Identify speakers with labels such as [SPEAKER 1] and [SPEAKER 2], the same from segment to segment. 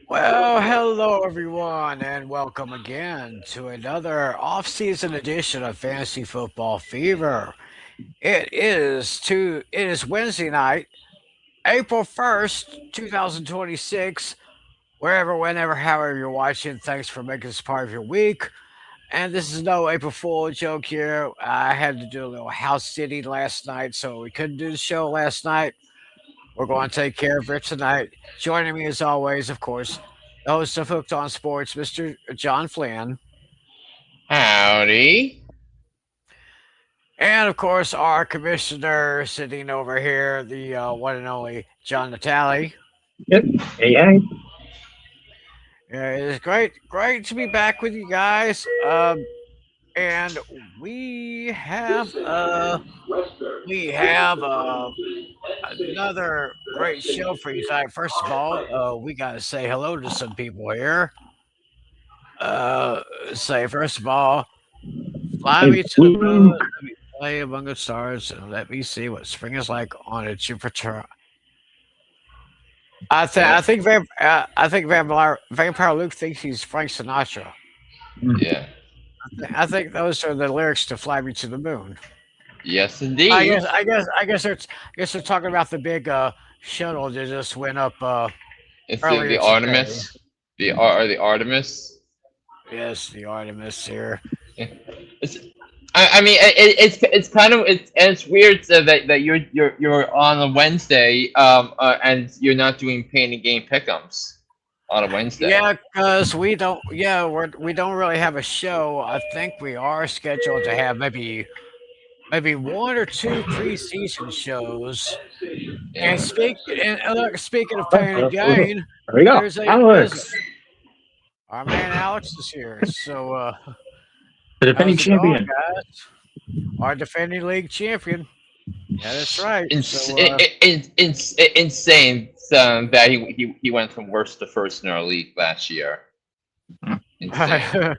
[SPEAKER 1] Well, hello everyone, and welcome again to another off-season edition of Fantasy Football Fever. It is Wednesday night, April 1st, 2026. Wherever, whenever, however you're watching, thanks for making this part of your week. And this is no April Fool joke here. I had to do a little house sitting last night, so we couldn't do the show last night. We're going to take care of it tonight. Joining me, as always, of course, the host of Hooked on Sports, Mr. John Flynn,
[SPEAKER 2] Howdy.
[SPEAKER 1] and of course, our commissioner sitting over here, the one and only John Natali.
[SPEAKER 3] Yep. AI.
[SPEAKER 1] It is great to be back with you guys. And we have uh, we have another great show for you tonight. First of all, we got to say hello to some people here. Uh, say first of all, fly me
[SPEAKER 3] It's
[SPEAKER 1] to the moon,
[SPEAKER 3] Luke.
[SPEAKER 1] let me play among the stars, and let me see what spring is like on a Jupiter.
[SPEAKER 2] Yeah,
[SPEAKER 1] I think Vampire Luke thinks he's Frank Sinatra.
[SPEAKER 2] yeah.
[SPEAKER 1] I think those are the lyrics to "Fly Me to the Moon."
[SPEAKER 2] Yes, indeed.
[SPEAKER 1] I guess they're talking about the big shuttle that just went up
[SPEAKER 2] It's the
[SPEAKER 1] earlier today.
[SPEAKER 2] Artemis. The Artemis.
[SPEAKER 1] Yes, the Artemis here.
[SPEAKER 2] Yeah. It's, I mean, it's kind of it's weird that you're on a Wednesday and you're not doing pain and game pickums on a Wednesday.
[SPEAKER 1] Yeah, because we don't. Yeah, we don't really have a show. I think we are scheduled to have maybe one or two preseason shows. And
[SPEAKER 2] Yeah.
[SPEAKER 1] look, speaking of pain and
[SPEAKER 3] There
[SPEAKER 1] gain,
[SPEAKER 3] we go.
[SPEAKER 1] there's a visit.
[SPEAKER 3] Alex,
[SPEAKER 1] Our man Alex is here. So
[SPEAKER 3] the defending
[SPEAKER 1] how's it going,
[SPEAKER 3] champion.
[SPEAKER 1] guys? Our defending league champion. Yeah, that's right.
[SPEAKER 2] It's insane that he went from worst to first in our league last year. Insane.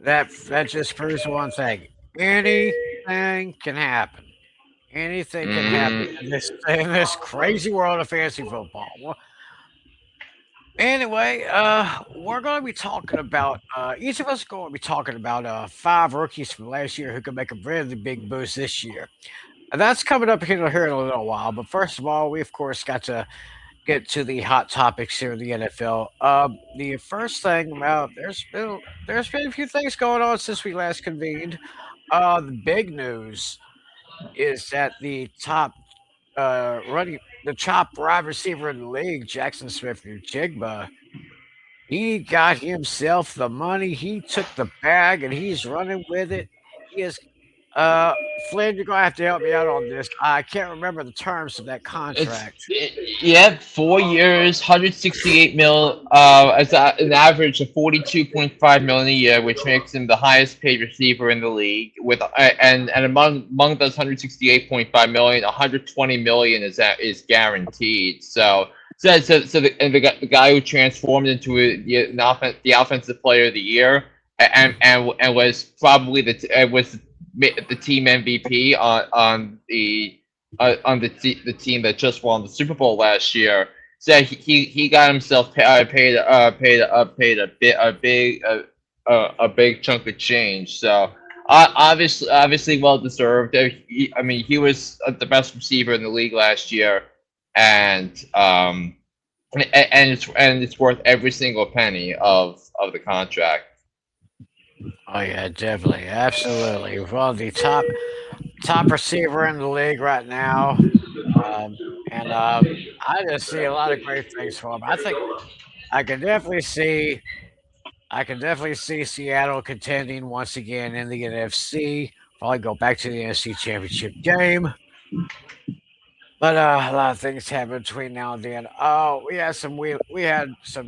[SPEAKER 1] That just proves one thing: anything can happen. Anything can happen
[SPEAKER 2] Mm,
[SPEAKER 1] in this crazy world of fantasy football. Well, anyway, we're going to be talking about each of us are going to be talking about five rookies from last year who could make a really big boost this year. And that's coming up here in a little while. But first of all, we of course got to get to the hot topics here in the NFL. The first thing, there's been a few things going on since we last convened. The big news is that the top wide receiver in the league, Jackson Smith Jigba, he got himself the money. He took the bag and he's running with it. He is uh Flynn, you're gonna have to help me out on this. I can't remember the terms of that contract.
[SPEAKER 2] yeah, 4 years, 168 mil, as an average of 42.5 million a year, which makes him the highest paid receiver in the league. And among those 168.5 million, 120 million is guaranteed. So the guy who transformed into the offensive player of the year and was probably the team MVP on the team that just won the Super Bowl last year. So he got himself paid a big chunk of change. So obviously well deserved. I mean he was the best receiver in the league last year, and it's worth every single penny of the contract.
[SPEAKER 1] Oh yeah, definitely, absolutely. Well, the top receiver in the league right now, and I just see a lot of great things for him. I can definitely see I can definitely see Seattle contending once again in the NFC. Probably go back to the NFC Championship game. But a lot of things happen between now and then. Oh, we had some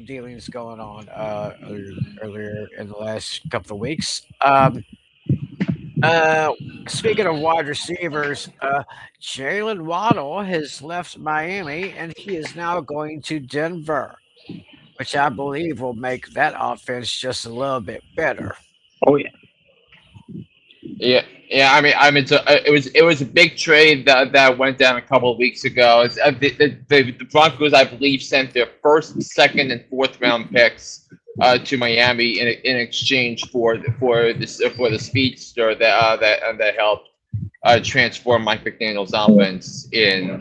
[SPEAKER 1] dealings going on earlier in the last couple of weeks. Uh, Speaking of wide receivers, Jalen Waddle has left Miami and he is now going to Denver, which I believe will make that offense just a little bit better.
[SPEAKER 3] Oh yeah.
[SPEAKER 2] Yeah, Yeah, so it was a big trade that went down a couple of weeks ago. The Broncos, I believe, sent their first, second, and fourth round picks to Miami in exchange for the speedster that helped transform Mike McDaniel's offense in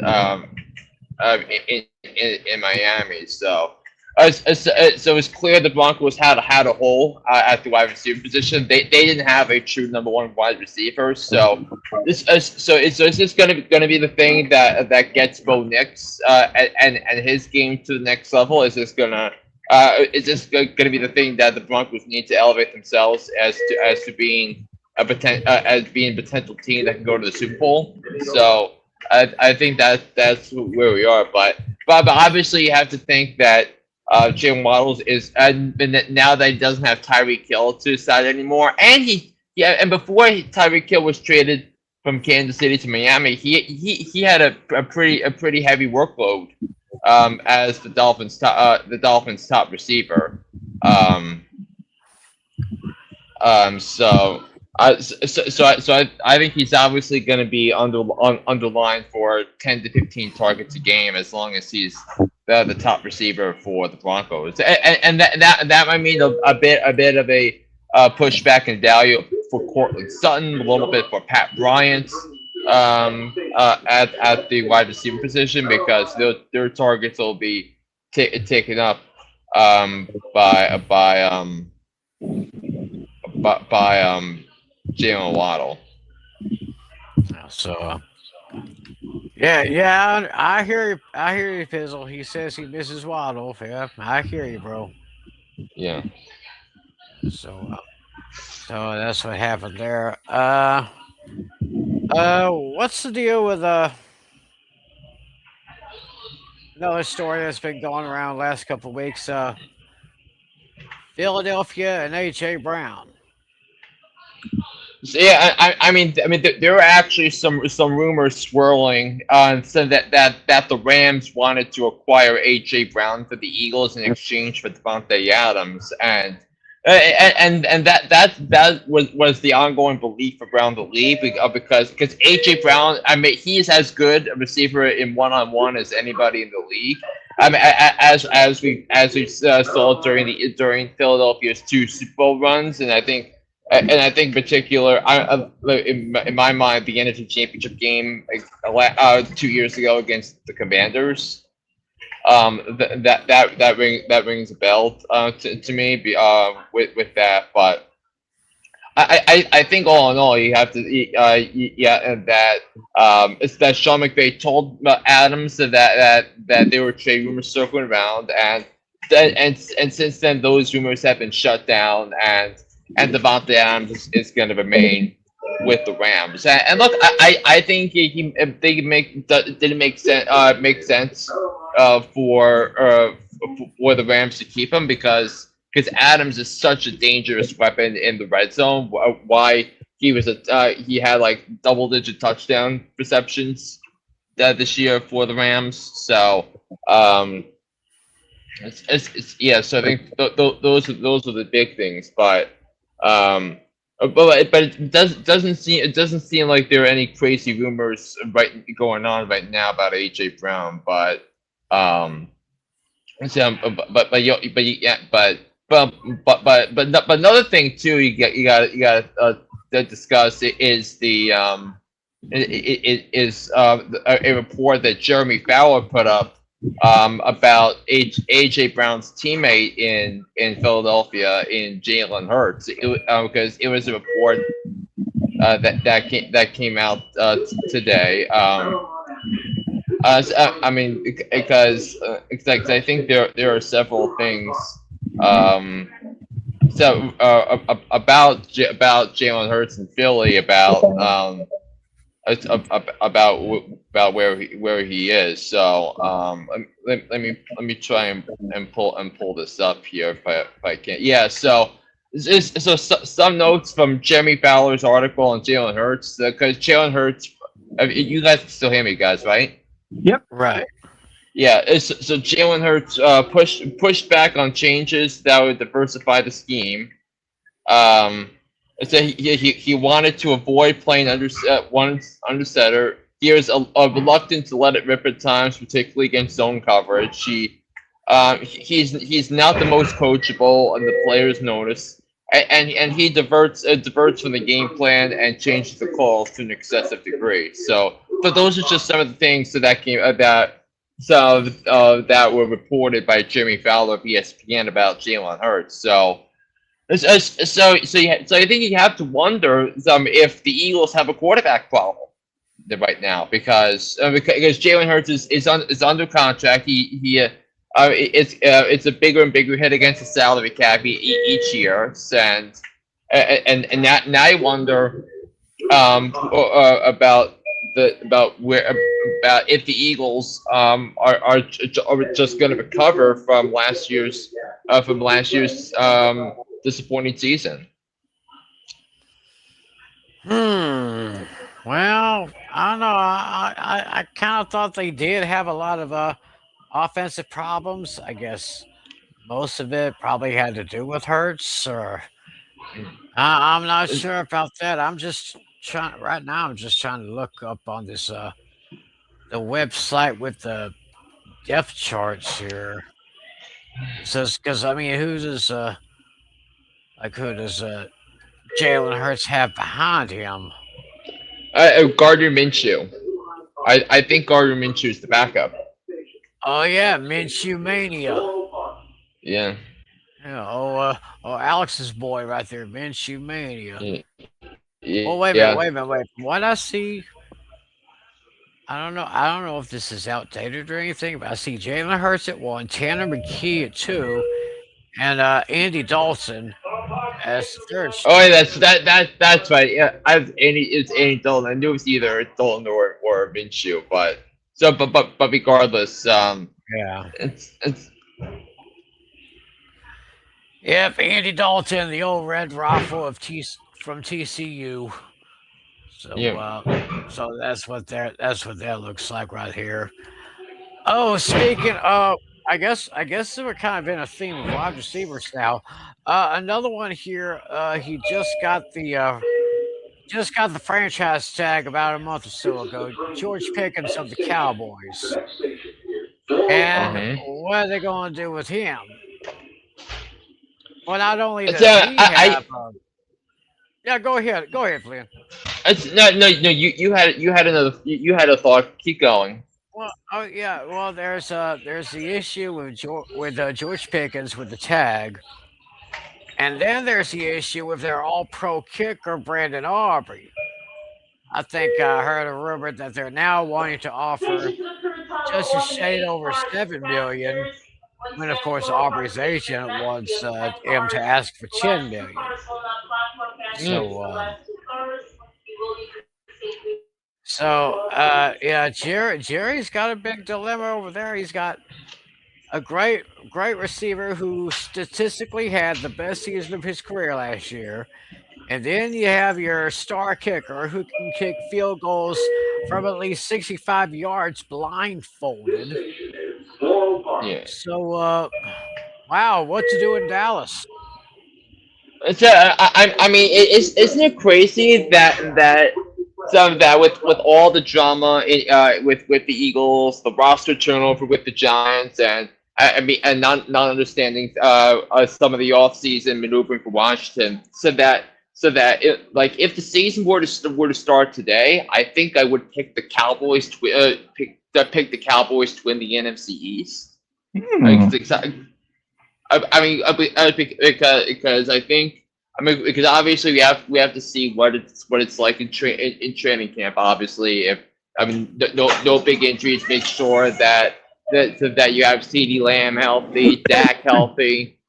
[SPEAKER 2] Miami. So it's clear the Broncos had a hole at the wide receiver position. They didn't have a true number one wide receiver. So is this gonna be the thing that gets Bo Nix and his game to the next level? Is this gonna be the thing that the Broncos need to elevate themselves as to being as being a potential team that can go to the Super Bowl? So I think that's where we are. But obviously you have to think that Jalen Waddles is now that he doesn't have Tyreek Hill to his side anymore, and and before Tyreek Hill was traded from Kansas City to Miami, he had a pretty heavy workload as the Dolphins top receiver. Um, so. I think he's obviously going to be underlined for 10 to 15 targets a game as long as he's the top receiver for the Broncos, and that might mean a bit of a pushback in value for Cortland Sutton, a little bit for Pat Bryant at the wide receiver position because their targets will be taken up um, by Jalen Waddle.
[SPEAKER 1] So, yeah, I hear you. I hear you, Fizzle. He says he misses Waddle. Yeah, I hear you, bro.
[SPEAKER 2] Yeah.
[SPEAKER 1] So, so that's what happened there. What's the deal with another story that's been going around the last couple of weeks? Philadelphia and AJ Brown.
[SPEAKER 2] So, yeah, there were actually some rumors swirling so that the Rams wanted to acquire AJ Brown for the Eagles in exchange for Devontae Adams, and that was the ongoing belief around the league because AJ Brown, he's as good a receiver in one-on-one as anybody in the league. As we saw during Philadelphia's two Super Bowl runs, and I think particular, in my mind, the NFC Championship game 2 years ago against the Commanders. That rings a bell to me with that. But I think all in all, you have to and that it's that Sean McVay told Adams that there were trade rumors circling around, and since then those rumors have been shut down, and Devontae Adams is going to remain with the Rams. And look, I think they didn't make sense for the Rams to keep him because Adams is such a dangerous weapon in the red zone. Why he had like double-digit touchdown receptions this year for the Rams. So yeah. So I think those are the big things, um, but it doesn't seem like there are any crazy rumors going on right now about AJ Brown. So, but another thing too you got to discuss is a report that Jeremy Fowler put up about AJ Brown's teammate in Philadelphia in Jalen Hurts, because it was a report that came out today. Because I think there are several things about Jalen Hurts in Philly about where he is. So let me try and pull this up here if I can. Yeah. So some notes from Jeremy Fowler's article on Jalen Hurts, because Jalen Hurts. You guys can still hear me, guys, right?
[SPEAKER 3] Yep.
[SPEAKER 1] Right.
[SPEAKER 2] Yeah. So Jalen Hurts pushed back on changes that would diversify the scheme. So he wanted to avoid playing one under center. He was reluctant to let it rip at times, particularly against zone coverage. He's not the most coachable, and the players notice. And he diverts from the game plan and changes the calls to an excessive degree. So, but those are just some of the things to that game that that were reported by Jimmy Fowler of ESPN about Jalen Hurts. So I think you have to wonder if the Eagles have a quarterback problem right now because Jalen Hurts is under contract. It's a bigger and bigger hit against the salary cap each year, and now I wonder about about if the Eagles are just going to recover from last year's disappointing season.
[SPEAKER 1] Hmm. Well, I don't know. I kind of thought they did have a lot of offensive problems. I guess most of it probably had to do with Hurts, or I'm not sure about that. I'm just trying right now. I'm just trying to look up on this the website with the depth charts here. It says because I mean, who does Jalen Hurts have behind him?
[SPEAKER 2] Gardner Minshew. I think Gardner Minshew is the backup.
[SPEAKER 1] Oh yeah, Minshew mania.
[SPEAKER 2] Yeah.
[SPEAKER 1] Yeah. Oh, Alex's boy right there, Minshew mania.
[SPEAKER 2] Yeah.
[SPEAKER 1] Oh
[SPEAKER 2] Yeah.
[SPEAKER 1] wait a minute, wait. From what I see, I don't know. I don't know if this is outdated or anything, but I see Jalen Hurts at one, Tanner McKee at two, and Andy Dalton as the third
[SPEAKER 2] Oh, yeah,
[SPEAKER 1] string.
[SPEAKER 2] that's right. Yeah, it's Andy Dalton. I knew it was either Dalton or Minshew, but regardless,
[SPEAKER 1] Yeah.
[SPEAKER 2] it's
[SPEAKER 1] Yep, Andy Dalton, the old red rifle from TCU. So,
[SPEAKER 2] yeah.
[SPEAKER 1] that's what that looks like right here. Oh, speaking of, I guess we're kind of in a theme of wide receivers now. Another one here. He just got the franchise tag about a month or so ago. George Pickens of the Cowboys. And
[SPEAKER 2] Uh-huh.
[SPEAKER 1] what are they going to do with him? Well, not only
[SPEAKER 2] It's
[SPEAKER 1] does he have,
[SPEAKER 2] I
[SPEAKER 1] yeah, go ahead, Flynn.
[SPEAKER 2] it's no. You had you had a thought. Keep going.
[SPEAKER 1] Well, oh yeah, well, there's the issue with George Pickens with the tag, and then there's the issue with their All-Pro kicker Brandon Aubrey. I think I heard a rumor that they're now wanting to offer just a shade over 7 million, when of course Aubrey's agent wants him to ask for 10 million.
[SPEAKER 2] Mm.
[SPEAKER 1] So, yeah, Jerry's got a big dilemma over there. He's got a great receiver who statistically had the best season of his career last year. And then you have your star kicker who can kick field goals from at least 65 yards blindfolded.
[SPEAKER 2] Yeah.
[SPEAKER 1] So, wow, what to do in Dallas?
[SPEAKER 2] I mean, isn't it crazy that with all the drama with the Eagles, the roster turnover with the Giants, and I mean, and not understanding some of the offseason maneuvering for Washington, like if the season were to start today, I think I would pick the Cowboys pick the Cowboys to win the NFC East. Like,
[SPEAKER 3] Hmm.
[SPEAKER 2] I mean, because I think because obviously we have to see what it's like in training camp. Obviously, if I mean no big injuries, make sure that you have C.D. Lamb healthy, Dak healthy.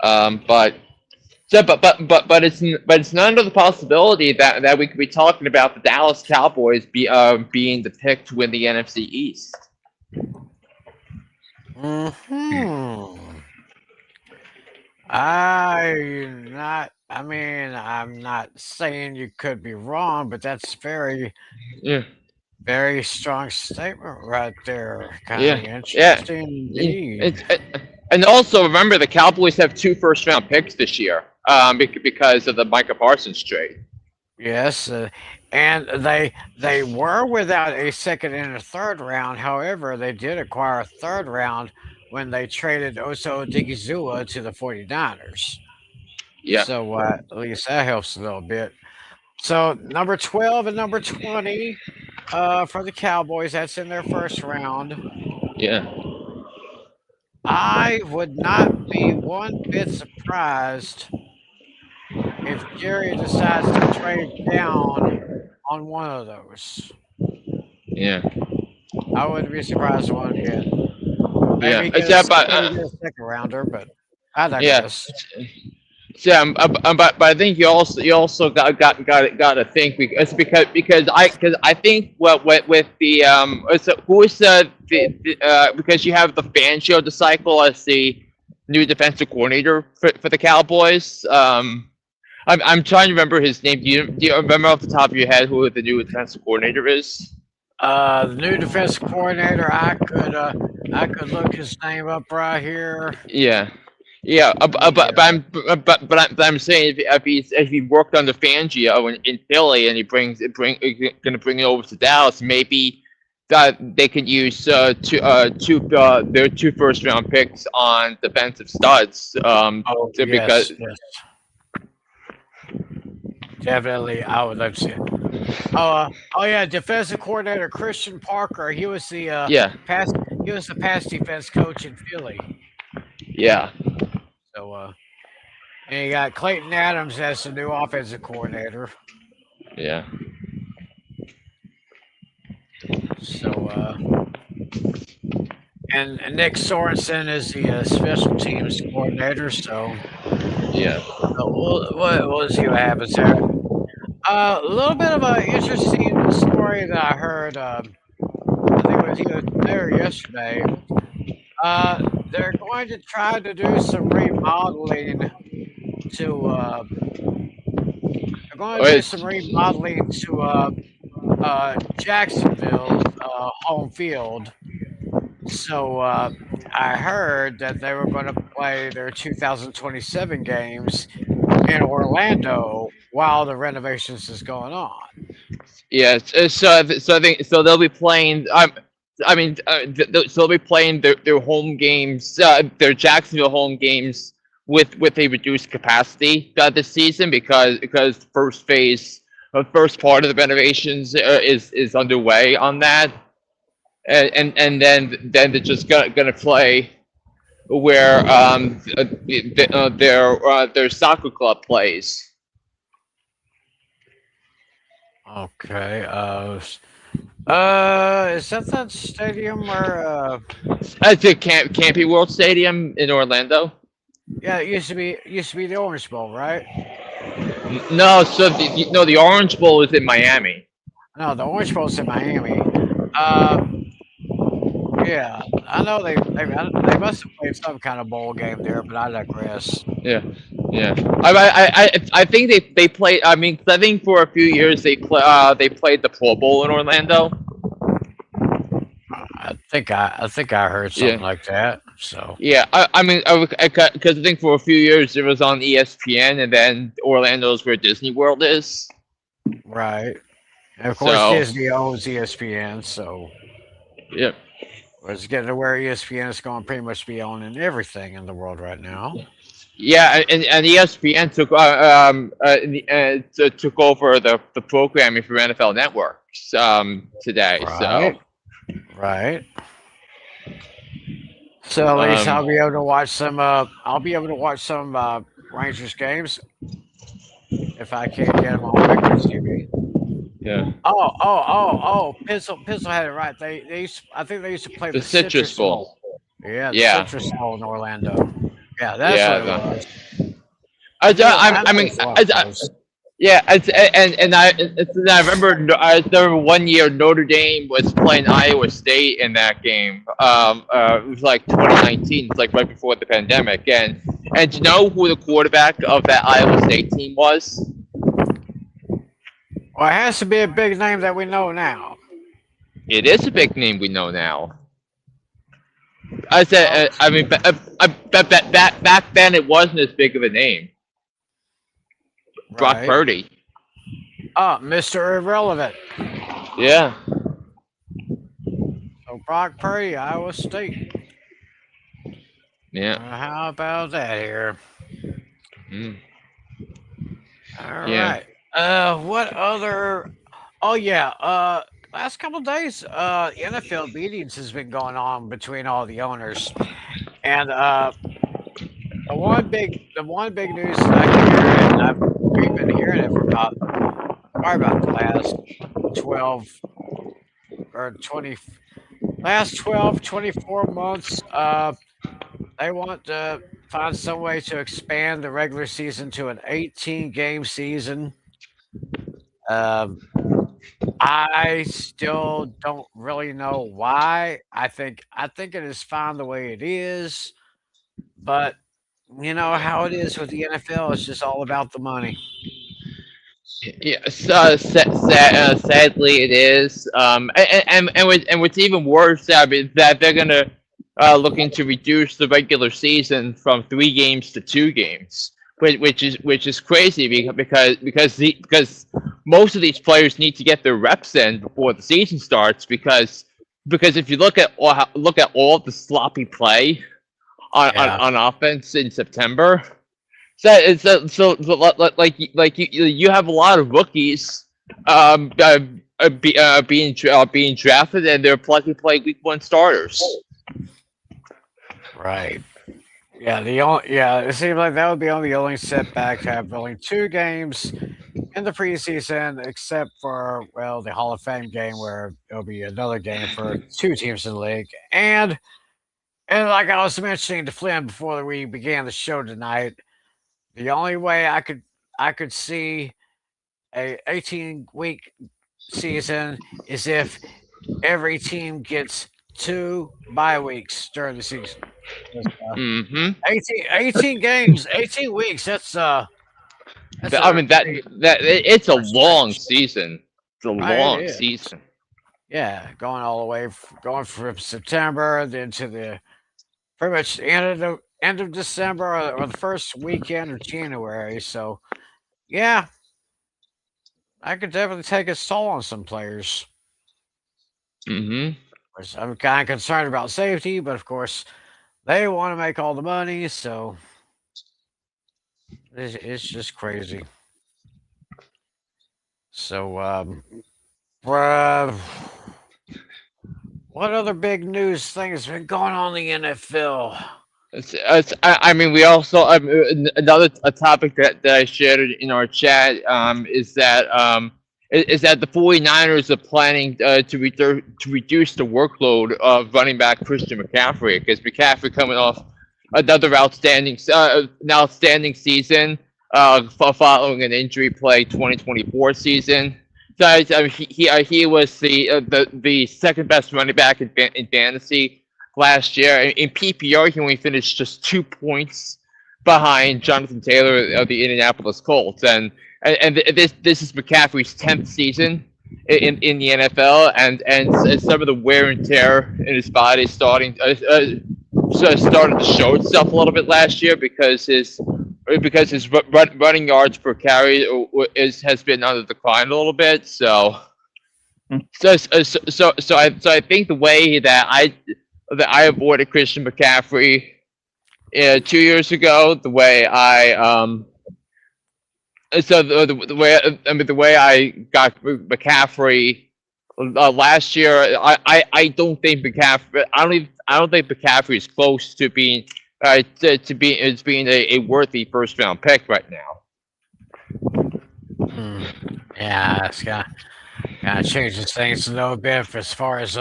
[SPEAKER 2] But it's not under the possibility that we could be talking about the Dallas Cowboys being the pick to win the NFC East.
[SPEAKER 1] Hmm. I'm not saying you could be wrong, but that's
[SPEAKER 2] Yeah.
[SPEAKER 1] very strong statement right there. Kind
[SPEAKER 2] Yeah,
[SPEAKER 1] of
[SPEAKER 2] yeah.
[SPEAKER 1] interesting
[SPEAKER 2] Yeah,
[SPEAKER 1] indeed.
[SPEAKER 2] and also remember the Cowboys have two first round picks this year. because of the Micah Parsons trade.
[SPEAKER 1] Yes, and they were without a second and a third round. However, they did acquire a third round when they traded Oso Digizua to the 49ers.
[SPEAKER 2] Yeah,
[SPEAKER 1] So at least that helps a little bit. So number 12 and number 20 for the Cowboys, that's in their first round.
[SPEAKER 2] yeah.
[SPEAKER 1] I would not be one bit surprised if Jerry decides to trade down on one of those.
[SPEAKER 2] Yeah,
[SPEAKER 1] I wouldn't be surprised one bit.
[SPEAKER 2] yeah.
[SPEAKER 1] Maybe
[SPEAKER 2] It's
[SPEAKER 1] get a
[SPEAKER 2] yeah, but
[SPEAKER 1] maybe get a second rounder, but I
[SPEAKER 2] yeah,
[SPEAKER 1] digress.
[SPEAKER 2] yeah. But I think you also got to think because I think what with the who is because you have the Fangio the cycle as the new defensive coordinator for the Cowboys. I'm trying to remember his name. Do you remember off the top of your head who the new defensive coordinator is?
[SPEAKER 1] The new defensive coordinator, I could look his name up right here.
[SPEAKER 2] Yeah, yeah.
[SPEAKER 1] Let me
[SPEAKER 2] But I'm saying if he worked under Fangio in Philly and gonna bring it over to Dallas, maybe that they can use their two first round picks on defensive studs.
[SPEAKER 1] oh
[SPEAKER 2] Because
[SPEAKER 1] yes, yes, definitely. I would love to see it. Oh yeah, defensive coordinator Christian Parker.
[SPEAKER 2] yeah,
[SPEAKER 1] Pass he was the pass defense coach in Philly.
[SPEAKER 2] yeah,
[SPEAKER 1] So and you got Clayton Adams as the new offensive coordinator.
[SPEAKER 2] yeah,
[SPEAKER 1] So and Nick Sorensen is the special teams coordinator. So
[SPEAKER 2] yeah.
[SPEAKER 1] we'll see what happens there. A little bit of an interesting story that I heard. I think it was either today or yesterday. Uh, they're going to try to do some remodeling to. They're going to do
[SPEAKER 2] Wait,
[SPEAKER 1] some remodeling to Jacksonville's home field. So I heard that they were going to play their 2027 games in Orlando while the renovations is going on.
[SPEAKER 2] yes. So I think so they'll be playing. I mean, so they'll be playing their home games, their Jacksonville home games with a reduced capacity this season because first phase, first part of the renovations is underway on that, and then they're just gonna play where their soccer club plays.
[SPEAKER 1] Okay. Is that stadium where?
[SPEAKER 2] At the Campy World Stadium in Orlando.
[SPEAKER 1] Yeah, it used to be the Orange Bowl, right?
[SPEAKER 2] No, so the Orange Bowl is in Miami.
[SPEAKER 1] No, the Orange Bowl's in Miami. Uh, yeah, I know they must have played some kind of bowl game there, but I digress.
[SPEAKER 2] Yeah, yeah. I think they played. I mean, 'cause I think for a few years they played the Pro Bowl in Orlando.
[SPEAKER 1] I think I heard something
[SPEAKER 2] Yeah,
[SPEAKER 1] like that. So
[SPEAKER 2] yeah. I mean, because I think for a few years it was on ESPN, and then Orlando's where Disney World is.
[SPEAKER 1] right, and of course
[SPEAKER 2] So
[SPEAKER 1] Disney owns ESPN, so
[SPEAKER 2] yeah.
[SPEAKER 1] it's getting to where ESPN is going to pretty much be owning everything in the world right now.
[SPEAKER 2] Yeah, and ESPN took over the programming for NFL networks today. So
[SPEAKER 1] Right, right. So at least
[SPEAKER 2] um
[SPEAKER 1] I'll be able to watch some. I'll be able to watch some Rangers games if I can't get them on regular TV.
[SPEAKER 2] yeah,
[SPEAKER 1] Pistol had it right. They used I think they used to play
[SPEAKER 2] the
[SPEAKER 1] the
[SPEAKER 2] Citrus
[SPEAKER 1] Citrus
[SPEAKER 2] Bowl.
[SPEAKER 1] Bowl. Yeah, the
[SPEAKER 2] Yeah,
[SPEAKER 1] Citrus Bowl in Orlando. Yeah, that's what
[SPEAKER 2] yeah.
[SPEAKER 1] it was. I
[SPEAKER 2] I
[SPEAKER 1] know
[SPEAKER 2] mean,
[SPEAKER 1] it's a lot of those.
[SPEAKER 2] yeah, I remember I remember one year Notre Dame was playing Iowa State in that game. It was like 2019. It's like right before the pandemic. And do you know who the quarterback of that Iowa State team was?
[SPEAKER 1] Well, it has to be a big name that we know now.
[SPEAKER 2] It is a big name we know now. I said,
[SPEAKER 1] Well,
[SPEAKER 2] I mean, back then it wasn't as big of a name. Brock
[SPEAKER 1] Right.
[SPEAKER 2] Purdy.
[SPEAKER 1] Mr. Irrelevant.
[SPEAKER 2] Yeah,
[SPEAKER 1] So Brock Purdy, Iowa State.
[SPEAKER 2] yeah,
[SPEAKER 1] How about that here?
[SPEAKER 2] mm,
[SPEAKER 1] All
[SPEAKER 2] yeah.
[SPEAKER 1] right. What other? Oh yeah. Last couple days, NFL meetings has been going on between all the owners, and the one big news that I hear, and we've been hearing it for about probably about the last 12 or 20, last 12, 24 months. They want to find some way to expand the regular season to an 18 game season. Um, I still don't really know why. I think it is fine the way it is, but you know how it is with the NFL. It's just all about the money.
[SPEAKER 2] Yeah, sadly it is. And what's even worse, is that they're gonna looking to reduce the regular season from 3 games to 2 games, which is crazy because most of these players need to get their reps in before the season starts because if you look at all the sloppy play
[SPEAKER 1] Yeah,
[SPEAKER 2] on offense in September. Like you have a lot of rookies being drafted and they're plug and play week 1 starters.
[SPEAKER 1] right. Yeah, it seems like that would be the only setback to have only 2 games in the preseason, except for the Hall of Fame game where it'll be another game for 2 teams in the league. And like I was mentioning to Flynn before we began the show tonight, the only way I could see a 18-week season is if every team gets 2 bye weeks during the season. 'Cause,
[SPEAKER 2] Mm-hmm.
[SPEAKER 1] 18 games, 18 weeks. That's
[SPEAKER 2] I
[SPEAKER 1] a
[SPEAKER 2] mean that
[SPEAKER 1] pretty
[SPEAKER 2] that it's a
[SPEAKER 1] far
[SPEAKER 2] long
[SPEAKER 1] stretch,
[SPEAKER 2] season. It's a
[SPEAKER 1] right? It
[SPEAKER 2] long
[SPEAKER 1] is.
[SPEAKER 2] season.
[SPEAKER 1] Yeah, going all the way, going from September then to the pretty much the end of December or the first weekend of January. So yeah, I could definitely take its toll on some players.
[SPEAKER 2] Mm-hmm.
[SPEAKER 1] Course, I'm kind of concerned about safety, but of course they want to make all the money, so it's just crazy. So, uh, what other big news thing has been going on in the NFL?
[SPEAKER 2] I mean, we also another a topic that I shared in our chat is that the 49ers are planning to reduce the workload of running back Christian McCaffrey because McCaffrey coming off an outstanding season following an injury play 2024 season. So I mean, he was the second best running back in fantasy last year. In PPR, he only finished just 2 points behind Jonathan Taylor of the Indianapolis Colts, and this is McCaffrey's 10th season in the NFL, and some of the wear and tear in his body is started to show itself a little bit last year because his running yards per carry has been on the decline a little bit. So I think the way that I avoided Christian McCaffrey 2 years ago, the way I so the way I mean the way I got McCaffrey last year, I don't think McCaffrey is close to being being a worthy first round pick right now.
[SPEAKER 1] Hmm. Yeah, it's kind of changes things a little bit as far as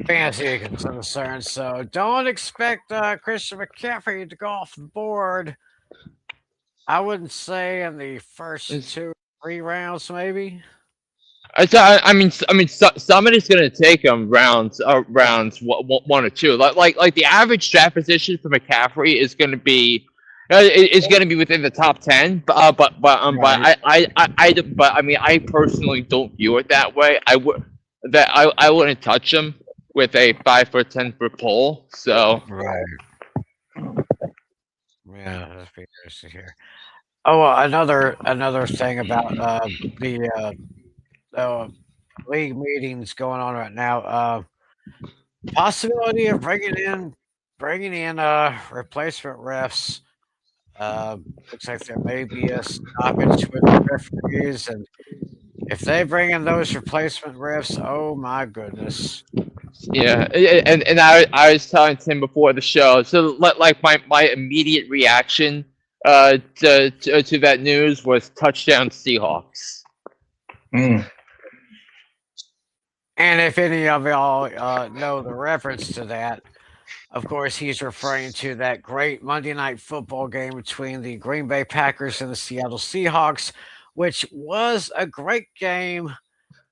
[SPEAKER 1] fantasy is concerned. So don't expect Christian McCaffrey to go off the board. I wouldn't say in the first
[SPEAKER 2] It's,
[SPEAKER 1] 2, 3 rounds, maybe.
[SPEAKER 2] Somebody's gonna take him rounds 1 or 2. Like the average draft position for McCaffrey is gonna be within the top 10.
[SPEAKER 1] Right.
[SPEAKER 2] But I mean, I personally don't view it that way. I wouldn't touch him with a 5 foot 10 foot pole. So
[SPEAKER 1] Right. Yeah, that's pretty interesting here. Oh, another thing about the league meetings going on right now. Possibility of bringing in replacement refs. Uh, Looks like there may be a stoppage with the referees, and if they bring in those replacement refs, oh my goodness.
[SPEAKER 2] Yeah, and I was telling Tim before the show. So like my immediate reaction to that news was touchdown Seahawks.
[SPEAKER 3] Mm.
[SPEAKER 1] And if any of y'all know the reference to that, of course, he's referring to that great Monday night football game between the Green Bay Packers and the Seattle Seahawks, which was a great game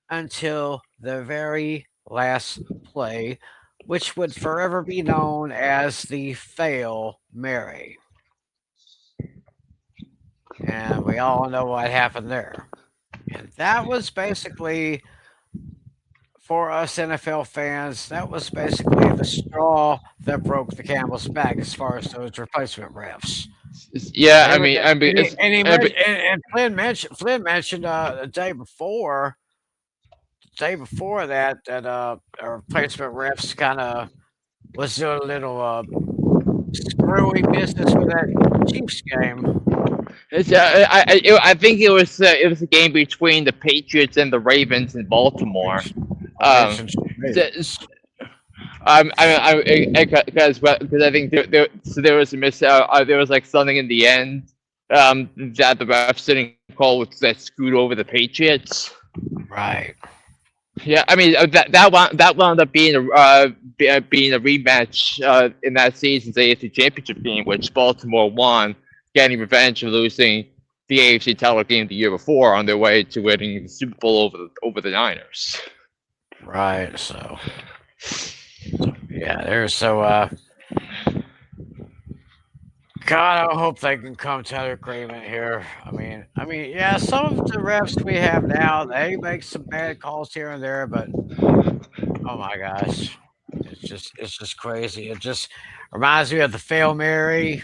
[SPEAKER 1] until the very last play, which would forever be known as the Fail Mary. And we all know what happened there. And that was basically, for us NFL fans, that was basically the straw that broke the camel's back as far as those replacement refs.
[SPEAKER 2] Yeah,
[SPEAKER 1] They
[SPEAKER 2] I
[SPEAKER 1] were,
[SPEAKER 2] mean, I mean, I mean,
[SPEAKER 1] and Flynn mentioned the day before that our replacement refs kind of was doing a little screwy business with that Chiefs game.
[SPEAKER 2] I think it was a game between the Patriots and the Ravens in Baltimore. Um,
[SPEAKER 1] Mentioned
[SPEAKER 2] s-
[SPEAKER 1] Ravens.
[SPEAKER 2] because I think there was a there was like something in the end that the refs didn't call that screwed over the Patriots.
[SPEAKER 1] Right.
[SPEAKER 2] Yeah, I mean that wound up being being a rematch in that season's AFC Championship game, which Baltimore won, getting revenge for losing the AFC title game the year before on their way to winning the Super Bowl over the Niners.
[SPEAKER 1] Right. So yeah, there's God, I hope they can come to an agreement here. Yeah, some of the refs we have now, they make some bad calls here and there, but oh my gosh, it's just crazy. It just reminds me of the Fail Mary,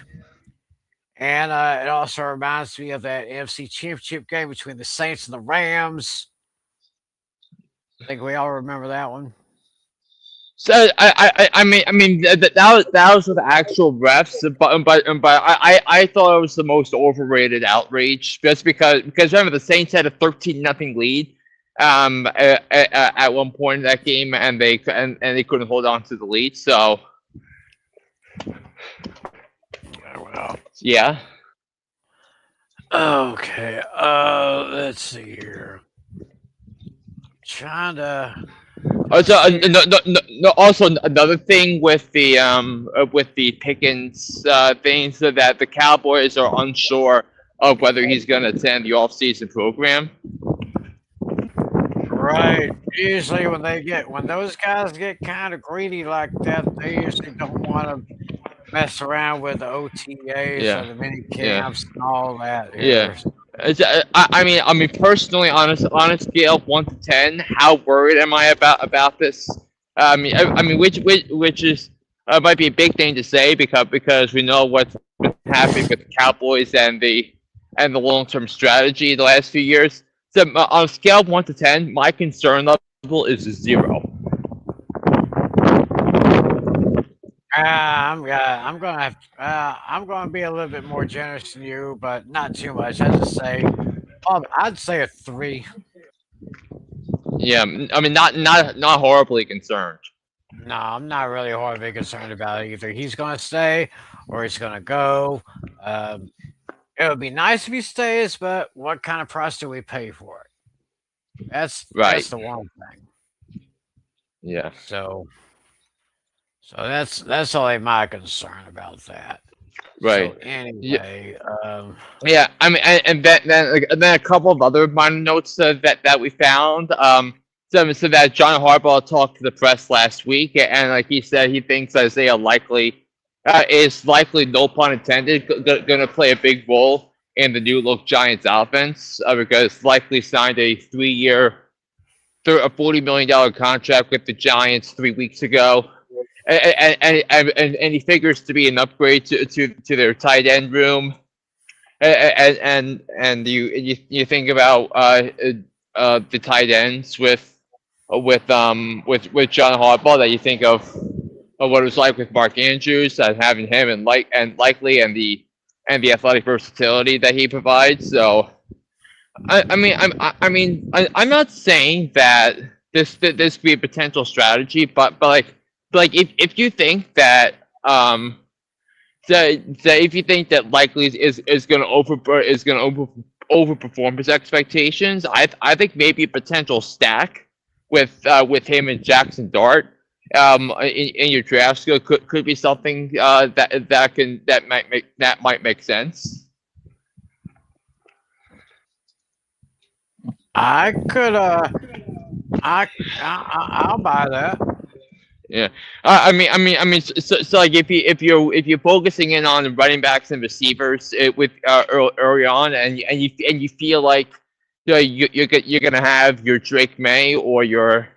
[SPEAKER 1] and it also reminds me of that NFC Championship game between the Saints and the Rams. I think we all remember that one.
[SPEAKER 2] So that was with actual refs, but I thought it was the most overrated outrage just because remember the Saints had a 13-0 lead at one point in that game and they couldn't hold on to the lead, so
[SPEAKER 1] Yeah, well,
[SPEAKER 2] yeah.
[SPEAKER 1] okay. Let's see here. Trying to
[SPEAKER 2] Also,
[SPEAKER 1] see.
[SPEAKER 2] also another thing with the Pickens thing, so that the Cowboys are unsure of whether he's going to attend the off-season program.
[SPEAKER 1] Right. Usually when those guys get kind of greedy like that, they usually don't want to mess around with the OTAs or
[SPEAKER 2] Yeah,
[SPEAKER 1] the mini
[SPEAKER 2] yeah,
[SPEAKER 1] camps and all that
[SPEAKER 2] yeah.
[SPEAKER 1] here.
[SPEAKER 2] I mean, personally, on a scale of 1 to 10, how worried am I about this? I mean, which is might be a big thing to say because we know what's been happening with the Cowboys and the long term strategy the last few years. So on a scale of 1 to 10, my concern level is a 0.
[SPEAKER 1] I'm gonna be a little bit more generous than you, but not too much. I'd say a 3.
[SPEAKER 2] Yeah, I mean, not horribly concerned.
[SPEAKER 1] No, I'm not really horribly concerned about it either. He's gonna stay or he's gonna go. Um, it would be nice if he stays, but what kind of price do we pay for it? That's
[SPEAKER 2] Right.
[SPEAKER 1] the one thing.
[SPEAKER 2] Yeah.
[SPEAKER 1] So so that's only my concern about that. So
[SPEAKER 2] Right. Yeah.
[SPEAKER 1] anyway,
[SPEAKER 2] Yeah, I mean, and then a couple of other minor notes that we found. So that John Harbaugh talked to the press last week, and like he said, he thinks Isaiah likely is likely, no pun intended, going to play a big role in the new look Giants offense because likely signed a 3-year, a $40 million contract with the Giants 3 weeks ago. And he figures to be an upgrade to their tight end room and you think about the tight ends with John Harbaugh, that you think of what it was like with Mark Andrews, and having him and likely and the athletic versatility that he provides. So I'm not saying that this could be a potential strategy, but if you think that if you think that likely is going to overperform his expectations, I think maybe a potential stack with him and Jackson Dart in your draft skill could be something that might make sense.
[SPEAKER 1] I could I'll buy that.
[SPEAKER 2] Yeah, so like if you're focusing in on the running backs and receivers with early on, and you feel like you're gonna have your Drake May or your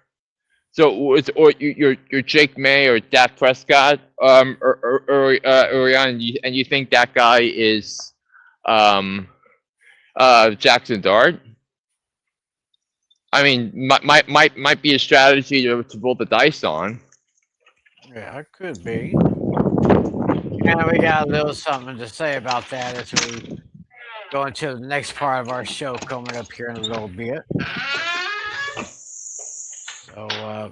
[SPEAKER 2] Drake May or Dak Prescott early on, and you think that guy is um Jackson Dart. I mean, might be a strategy to roll the dice on.
[SPEAKER 1] Yeah, it could be. And we got a little something to say about that as we go into the next part of our show coming up here in a little bit. So,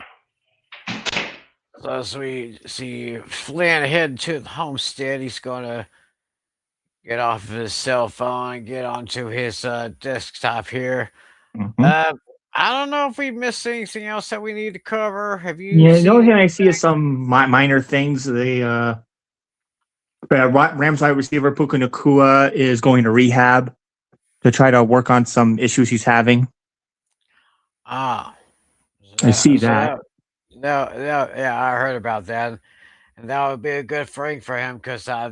[SPEAKER 1] so as we see Flynn heading to the homestead, he's going to get off of his cell phone and get onto his desktop here.
[SPEAKER 3] Mhm.
[SPEAKER 1] I don't know if we missed anything else that we need to cover. Have you
[SPEAKER 3] Yeah, the only
[SPEAKER 1] seen?
[SPEAKER 3] thing I see is some minor things. The Rams wide receiver Puka Nakua is going to rehab to try to work on some issues he's having.
[SPEAKER 1] Ah,
[SPEAKER 3] I see
[SPEAKER 1] so
[SPEAKER 3] that.
[SPEAKER 1] yeah, I heard about that, and that would be a good thing for him because I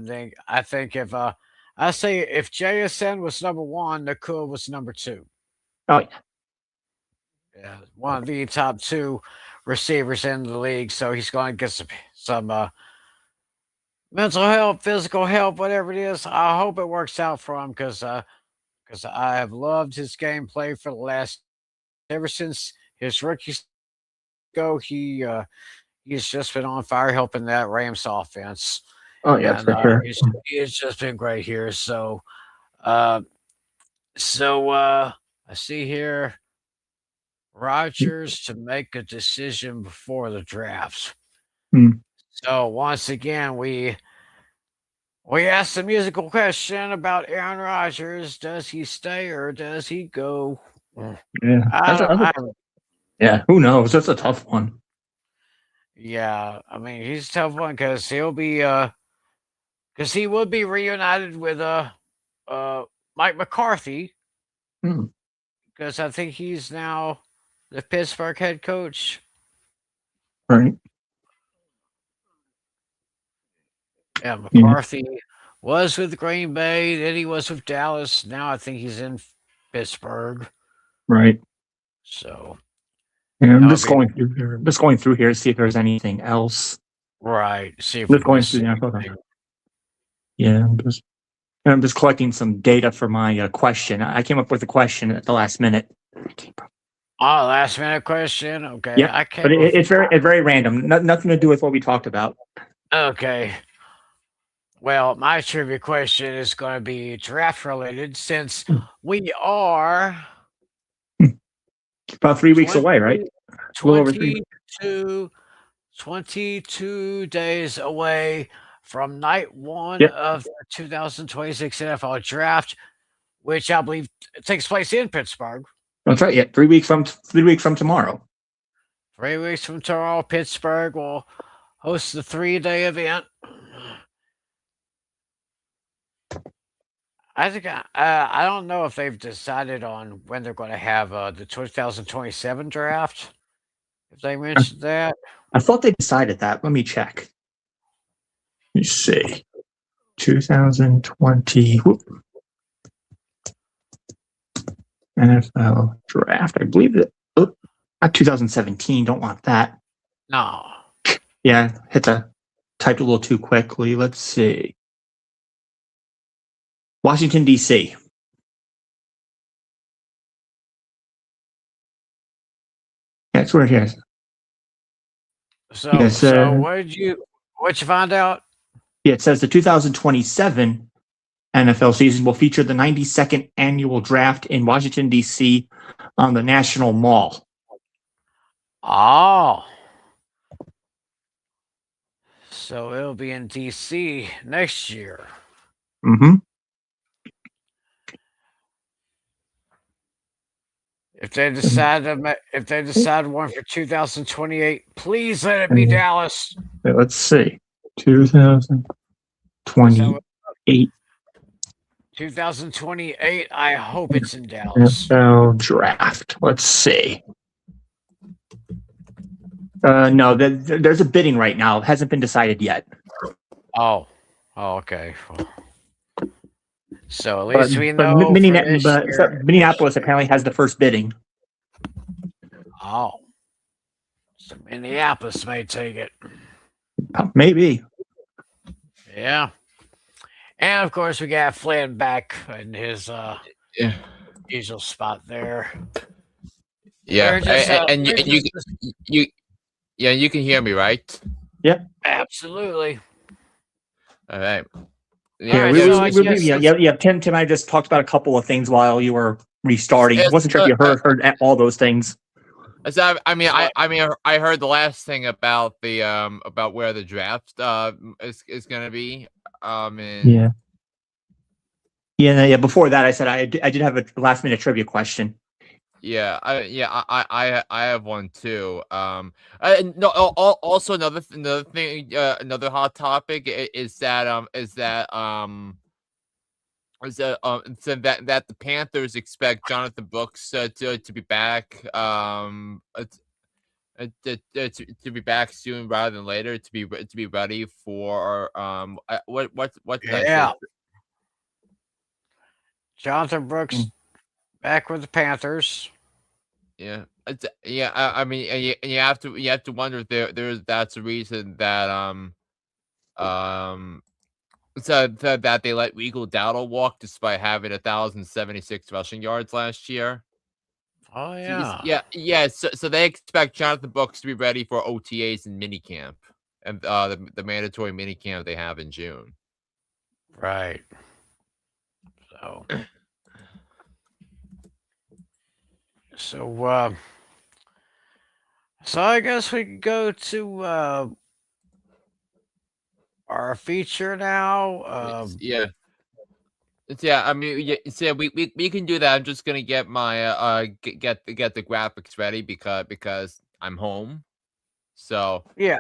[SPEAKER 1] think if I say if JSN was number one, Nakua was number two.
[SPEAKER 3] Oh yeah,
[SPEAKER 1] Yeah, one of the top two receivers in the league. So he's going to get some mental help, physical help, whatever it is. I hope it works out for him because I have loved his gameplay for the last ever since his rookie go. He's just been on fire helping that Rams offense,
[SPEAKER 3] oh yeah,
[SPEAKER 1] and
[SPEAKER 3] for sure.
[SPEAKER 1] he's just been great here. Uh, so I see here Rodgers to make a decision before the draft.
[SPEAKER 3] Hmm.
[SPEAKER 1] So once again, we asked the musical question about Aaron Rodgers: does he stay or does he go?
[SPEAKER 3] Yeah,
[SPEAKER 1] I don't.
[SPEAKER 3] yeah. Who knows? That's a tough one.
[SPEAKER 1] Yeah, I mean he's a tough one because he would be reunited with uh Mike McCarthy
[SPEAKER 3] Hmm.
[SPEAKER 1] because I think he's now the Pittsburgh head coach.
[SPEAKER 3] Right.
[SPEAKER 1] Yeah,
[SPEAKER 3] Yeah.
[SPEAKER 1] McCarthy was with Green Bay, then he was with Dallas. Now I think he's in Pittsburgh.
[SPEAKER 3] Right.
[SPEAKER 1] So
[SPEAKER 3] Yeah, I'm
[SPEAKER 1] that would
[SPEAKER 3] just
[SPEAKER 1] be
[SPEAKER 3] going through here. Just going through here to see if there's anything else.
[SPEAKER 1] right. See if we
[SPEAKER 3] Just going through.
[SPEAKER 1] missed
[SPEAKER 3] Yeah,
[SPEAKER 1] anything.
[SPEAKER 3] yeah. I'm just collecting some data for my question. I came up with a question at the last minute.
[SPEAKER 1] Oh, last minute question. Okay,
[SPEAKER 3] Yep,
[SPEAKER 1] I
[SPEAKER 3] but
[SPEAKER 1] came with.
[SPEAKER 3] it's very random. Nothing to do with what we talked about.
[SPEAKER 1] Okay, well, my trivia question is going to be draft related since we are
[SPEAKER 3] About 3 weeks
[SPEAKER 1] 20,
[SPEAKER 3] away, right? A little over 3.
[SPEAKER 1] 22, 22 days away from night one
[SPEAKER 3] Yep,
[SPEAKER 1] of the 2026 NFL draft, which I believe takes place in Pittsburgh.
[SPEAKER 3] that's right. Yeah, 3 weeks from tomorrow.
[SPEAKER 1] 3 weeks from tomorrow, Pittsburgh will host the 3-day event. I don't know if they've decided on when they're going to have the 2027 draft. If they mentioned that,
[SPEAKER 3] I thought they decided that. Let me check. Let me see. 2020 NFL draft. I believe that. Oh, not 2017. Don't want that.
[SPEAKER 1] no.
[SPEAKER 3] Yeah, typed a little too quickly. Let's see. Washington, D.C. That's where it is.
[SPEAKER 1] So
[SPEAKER 3] Yes,
[SPEAKER 1] so what you find out?
[SPEAKER 3] yeah, it says the 2027 NFL season will feature the 92nd annual draft in Washington, D.C. on the National Mall.
[SPEAKER 1] Oh, so it'll be in DC next year.
[SPEAKER 3] Mm-hmm.
[SPEAKER 1] If they decide one for 2028, please let it be Dallas.
[SPEAKER 3] Let's see.
[SPEAKER 1] Let's have
[SPEAKER 3] 2028
[SPEAKER 1] 2028. I hope it's in Dallas.
[SPEAKER 3] NFL draft. Let's see. No, there's a bidding right now. It hasn't been decided yet.
[SPEAKER 1] Oh, oh, okay. Well, so at
[SPEAKER 3] But
[SPEAKER 1] least we
[SPEAKER 3] but
[SPEAKER 1] know for this year.
[SPEAKER 3] Minneapolis apparently has the first bidding.
[SPEAKER 1] Oh, so Minneapolis may take it.
[SPEAKER 3] Maybe.
[SPEAKER 1] Yeah, and of course we got Flynn back in his
[SPEAKER 2] Yeah.
[SPEAKER 1] usual spot there.
[SPEAKER 2] Yeah.
[SPEAKER 1] They're just
[SPEAKER 2] And
[SPEAKER 1] they're
[SPEAKER 2] you
[SPEAKER 1] just
[SPEAKER 2] you yeah, you can hear me, right?
[SPEAKER 3] Yep.
[SPEAKER 1] absolutely.
[SPEAKER 2] All right.
[SPEAKER 1] All
[SPEAKER 3] Yeah,
[SPEAKER 1] right,
[SPEAKER 2] Yeah.
[SPEAKER 1] so I guess
[SPEAKER 3] yeah. Tim, I just talked about a couple of things while you were restarting.
[SPEAKER 2] It's,
[SPEAKER 3] Wasn't sure if you heard all those things.
[SPEAKER 2] so,
[SPEAKER 1] so
[SPEAKER 2] I heard the last thing about the about where the draft is gonna be and
[SPEAKER 3] Yeah. Yeah. Before that, I said I did have a last minute trivia question.
[SPEAKER 2] I have one too. No, also another thing, another hot topic is that the Panthers expect Jonathan Brooks to be back to be back soon rather than later to be ready for what did I say?
[SPEAKER 1] yeah, Jonathan Brooks
[SPEAKER 3] Mm.
[SPEAKER 1] back with the Panthers.
[SPEAKER 2] Yeah, I mean, and you have to wonder if there's that's a reason that um so that they let Regal Dowdle walk despite having 1,076 rushing yards last year.
[SPEAKER 1] Oh
[SPEAKER 2] So this,
[SPEAKER 1] yeah,
[SPEAKER 2] yeah. So they expect Jonathan Brooks to be ready for OTAs and minicamp, and the mandatory minicamp they have in June.
[SPEAKER 1] right. So so so I guess we could go to our feature now.
[SPEAKER 2] Yeah. Yeah, I mean, yeah, we can do that. I'm just gonna get my get the graphics ready because I'm home. So
[SPEAKER 1] Yeah.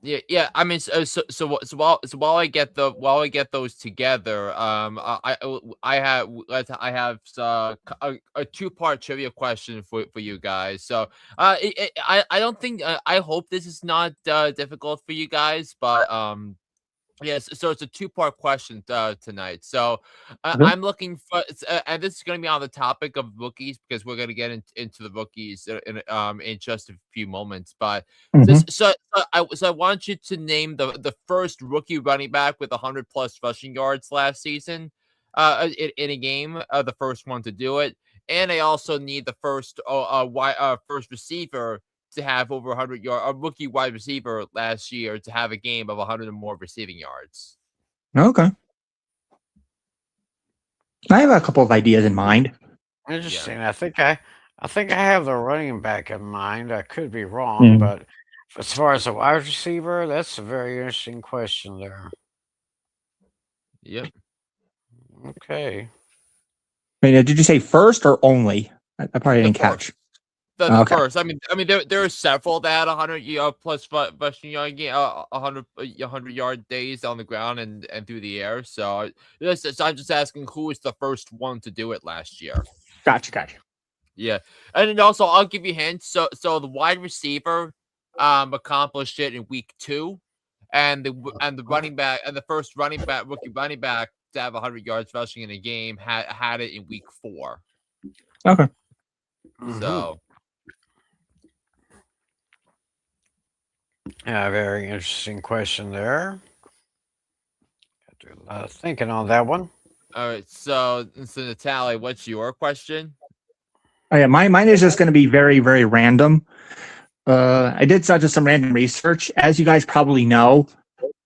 [SPEAKER 2] yeah. I mean, while I get those together, I have a two-part trivia question for you guys. So I don't think I hope this is not difficult for you guys, but yes, so it's a two-part question tonight. So
[SPEAKER 3] Mhm.
[SPEAKER 2] I'm looking for, and this is going to be on the topic of rookies because we're going to get into the rookies in just a few moments. But this,
[SPEAKER 3] Mhm.
[SPEAKER 2] so I want you to name the first rookie running back with 100 plus rushing yards last season, in a game, the first one to do it, and I also need the first receiver to have over 100 yard a rookie wide receiver last year to have a game of 100 or more receiving yards.
[SPEAKER 3] Okay. I have a couple of ideas in mind.
[SPEAKER 2] Yeah.
[SPEAKER 1] Interesting. I think I have the running back in mind. I could be wrong,
[SPEAKER 3] Mm.
[SPEAKER 1] but as far as a wide receiver, that's a very interesting question there.
[SPEAKER 2] Yep.
[SPEAKER 1] Okay.
[SPEAKER 3] Did you say first or only? I probably
[SPEAKER 2] The
[SPEAKER 3] didn't
[SPEAKER 2] first.
[SPEAKER 3] catch.
[SPEAKER 2] The
[SPEAKER 3] Okay.
[SPEAKER 2] first. There are several that had 100 plus rushing yard game, 100 yard days on the ground and through the air. So I'm just asking who was the first one to do it last year.
[SPEAKER 3] Gotcha.
[SPEAKER 2] Yeah, and then also I'll give you hints. So the wide receiver accomplished it in week 2, and the running back and the first rookie running back to have 100 yards rushing in a game had it in week 4.
[SPEAKER 3] Okay.
[SPEAKER 1] Hmm.
[SPEAKER 2] So
[SPEAKER 1] Yeah, very interesting question there. Got to do a lot of thinking on that one.
[SPEAKER 2] All right. So Natalie, what's your question?
[SPEAKER 3] Oh, yeah, mine is just going to be very, very random. I did just some random research. As you guys probably know,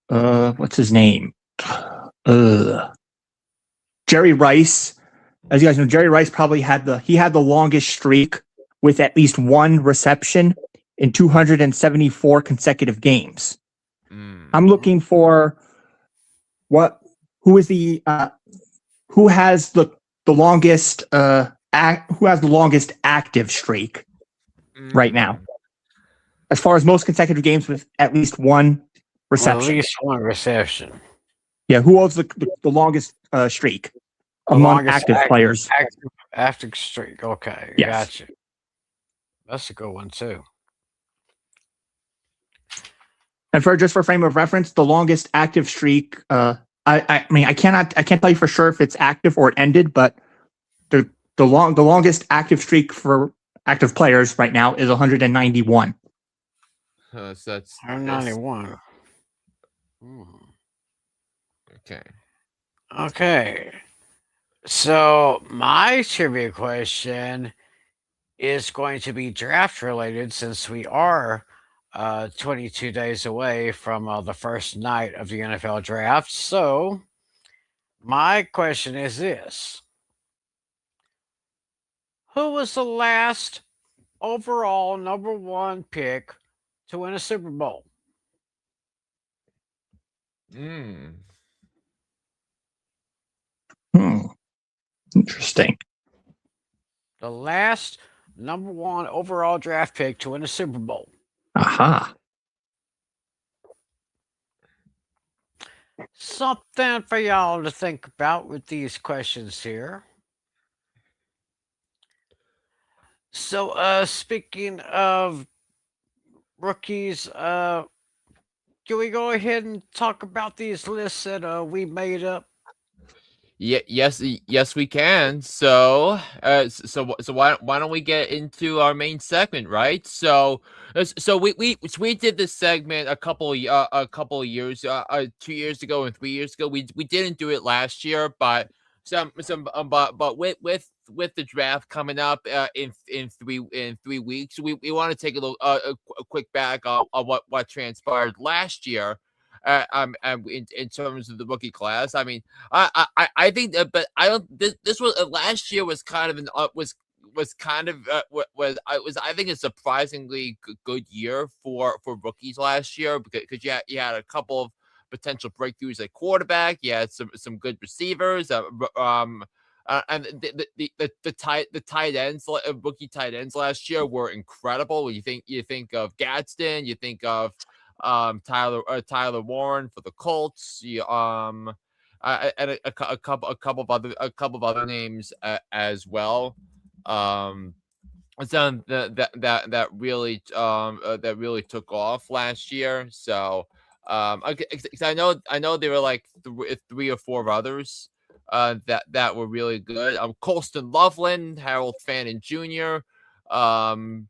[SPEAKER 3] what's his name? Uh, Jerry Rice. As you guys know, Jerry Rice probably had the longest streak with at least one reception in 274 consecutive games.
[SPEAKER 2] Mm.
[SPEAKER 3] I'm looking for what who is the who has the longest who has the longest active streak right now,
[SPEAKER 2] Mm.
[SPEAKER 3] as far as most consecutive games with at least one
[SPEAKER 1] Well, at
[SPEAKER 3] reception.
[SPEAKER 1] least one reception.
[SPEAKER 3] Yeah, who holds the longest streak
[SPEAKER 1] The
[SPEAKER 3] among
[SPEAKER 1] longest
[SPEAKER 3] active players?
[SPEAKER 1] active streak. Okay,
[SPEAKER 3] Yes.
[SPEAKER 1] gotcha. That's a good one too.
[SPEAKER 3] And for frame of reference, the longest active streak. I mean, I can't tell you for sure if it's active or it ended, but the longest active streak for active players right now is 191.
[SPEAKER 2] So that's
[SPEAKER 1] 191. Hmm.
[SPEAKER 2] okay.
[SPEAKER 1] Okay. So my trivia question is going to be draft related since we are 22 days away from the first night of the NFL draft. So my question is this: who was the last overall number one pick to win a Super Bowl?
[SPEAKER 2] Mm.
[SPEAKER 3] Hmm, interesting.
[SPEAKER 1] The last number one overall draft pick to win a Super Bowl.
[SPEAKER 3] Aha.
[SPEAKER 1] Something for y'all to think about with these questions here. So, speaking of rookies, can we go ahead and talk about these lists that we made up?
[SPEAKER 2] Yes, we can. So why don't we get into our main segment, right? So we did this segment a couple of years 2 years ago and 3 years ago. We didn't do it last year, but but with the draft coming up in 3 weeks, we want to take a quick back on what transpired last year. In terms of the rookie class, I mean, I think that, but I don't. This was last year was kind of an was kind of was I think a surprisingly good year for rookies last year because you had a couple of potential breakthroughs at quarterback. You had some good receivers. And the tight ends, rookie tight ends last year were incredible. You think of Gadsden, you think of Tyler Warren for the Colts. And a couple of other names as well. Um, some that really took off last year. So okay, 'cause I know there were like three or four others that were really good. Colston Loveland, Harold Fannin Jr. Um,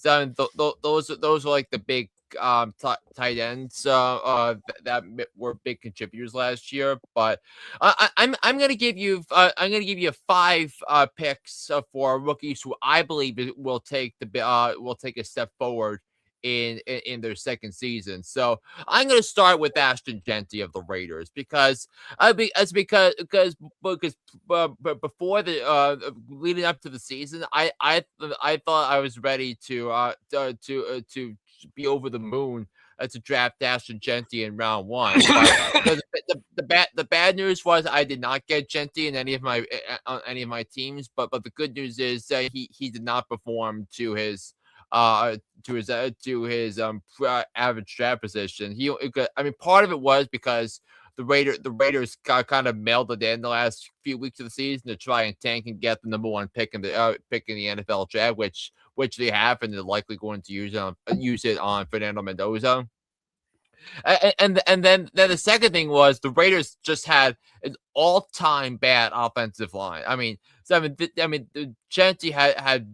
[SPEAKER 2] those are like the big tight ends were big contributors last year. But I'm gonna give you five picks for rookies who I believe will take a step forward in their second season. So I'm gonna start with Ashton Genty of the Raiders because before the leading up to the season, I thought I was ready to be over the moon to draft Ashton Genty in round one. But the bad news was I did not get Genty in any of my teams. But the good news is that he did not perform uh to his average draft position. I mean, part of it was because the Raiders got kind of mailed it in the last few weeks of the season to try and tank and get the number one pick in the NFL draft, which they have, and they're likely going to use it on Fernando Mendoza. And then the second thing was the Raiders just had an all-time bad offensive line. I mean, the Chanty had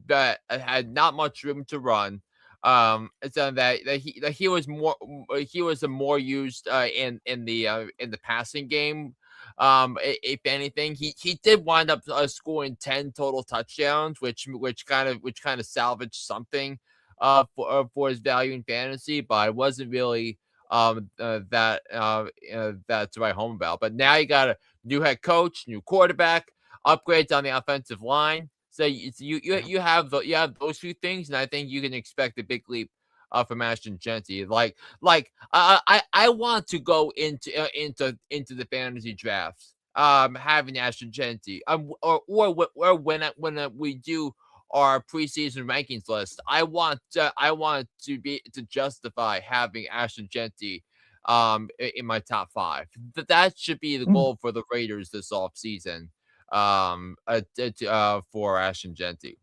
[SPEAKER 2] not much room to run. So that he was more he was a more used in the passing game.
[SPEAKER 4] If anything, he did wind up scoring 10 total touchdowns, which kind of salvaged something for his value in fantasy, but it wasn't really that to write home about. But now you got a new head coach, new quarterback, upgrades on the offensive line. So you have those two things, and I think you can expect a big leap from Ashton Genty. I want to go into the fantasy drafts. Having Ashton Genty, or when we do our preseason rankings list, I want to justify having Ashton Genty in my top five. That should be the
[SPEAKER 3] Mm.
[SPEAKER 4] goal for the Raiders this offseason. For Ashton Genty.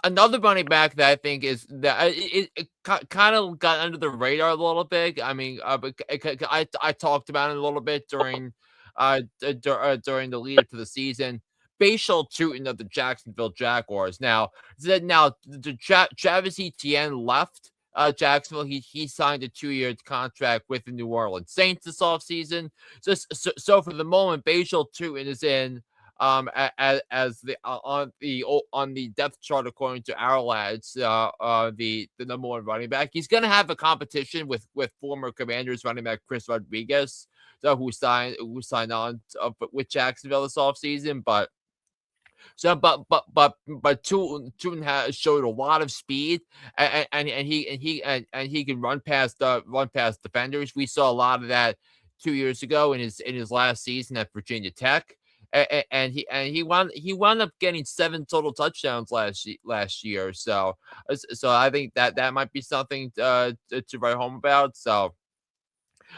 [SPEAKER 4] Another running back that I think is that it kind of got under the radar a little bit. I mean, I talked about it a little bit during the lead up to the season. Facial Tootin of the Jacksonville Jaguars. Now Travis Etienne left Jacksonville. He signed a 2-year contract with the New Orleans Saints this offseason. So for the moment, Facial Tootin is in as the on the depth chart according to our lads, the number one running back. He's gonna have a competition with former Commanders running back Chris Rodriguez, who signed on with Jacksonville this offseason. But Tootin has showed a lot of speed, and he can run past defenders. We saw a lot of that 2 years ago in his last season at Virginia Tech. And he wound up getting 7 total touchdowns last year. So I think that might be something to write home about. So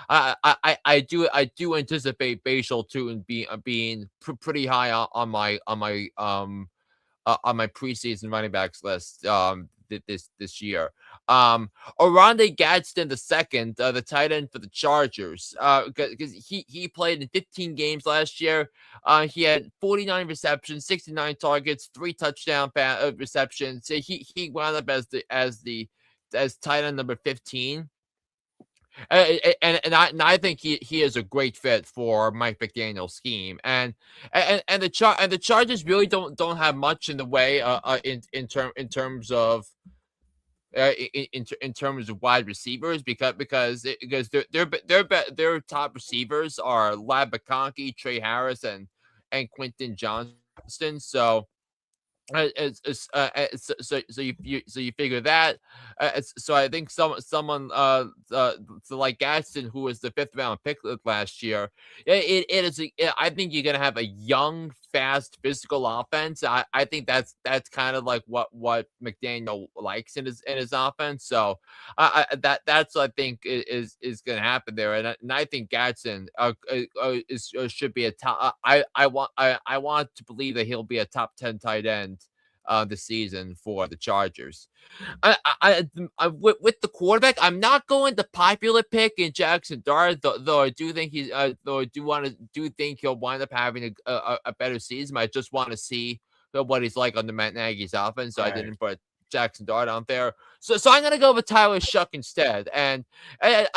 [SPEAKER 4] I do anticipate Facial Tootin being pretty high on my preseason running backs list this year. Oronde Gadsden the second, the tight end for the Chargers, because he played in 15 games last year. He had 49 receptions, 69 targets, 3 touchdown receptions. So he wound up as tight end number 15. And I think he is a great fit for Mike McDaniel's scheme, and the Chargers really don't have much in the way in terms of in terms of wide receivers because their top receivers are Lab McConkey, Trey Harris, and Quentin Johnston. So you figure that. So I think so like Gaston, who was the 5th round pick last year, I think you're gonna have a young, fast, physical offense. I think that's kind of like what McDaniel likes in his offense. So that's what I think is gonna happen there, and I think Gatson should be a top. I want to believe that he'll be a top 10 tight end this season for the Chargers. With the quarterback, I'm not going the popular pick in Jackson Dart, though I do think think he'll wind up having a better season. I just want to see what he's like under Matt Nagy's offense, so I
[SPEAKER 1] Right.
[SPEAKER 4] didn't put Jackson Dart out there. So I'm gonna go with Tyler Shuck instead, and I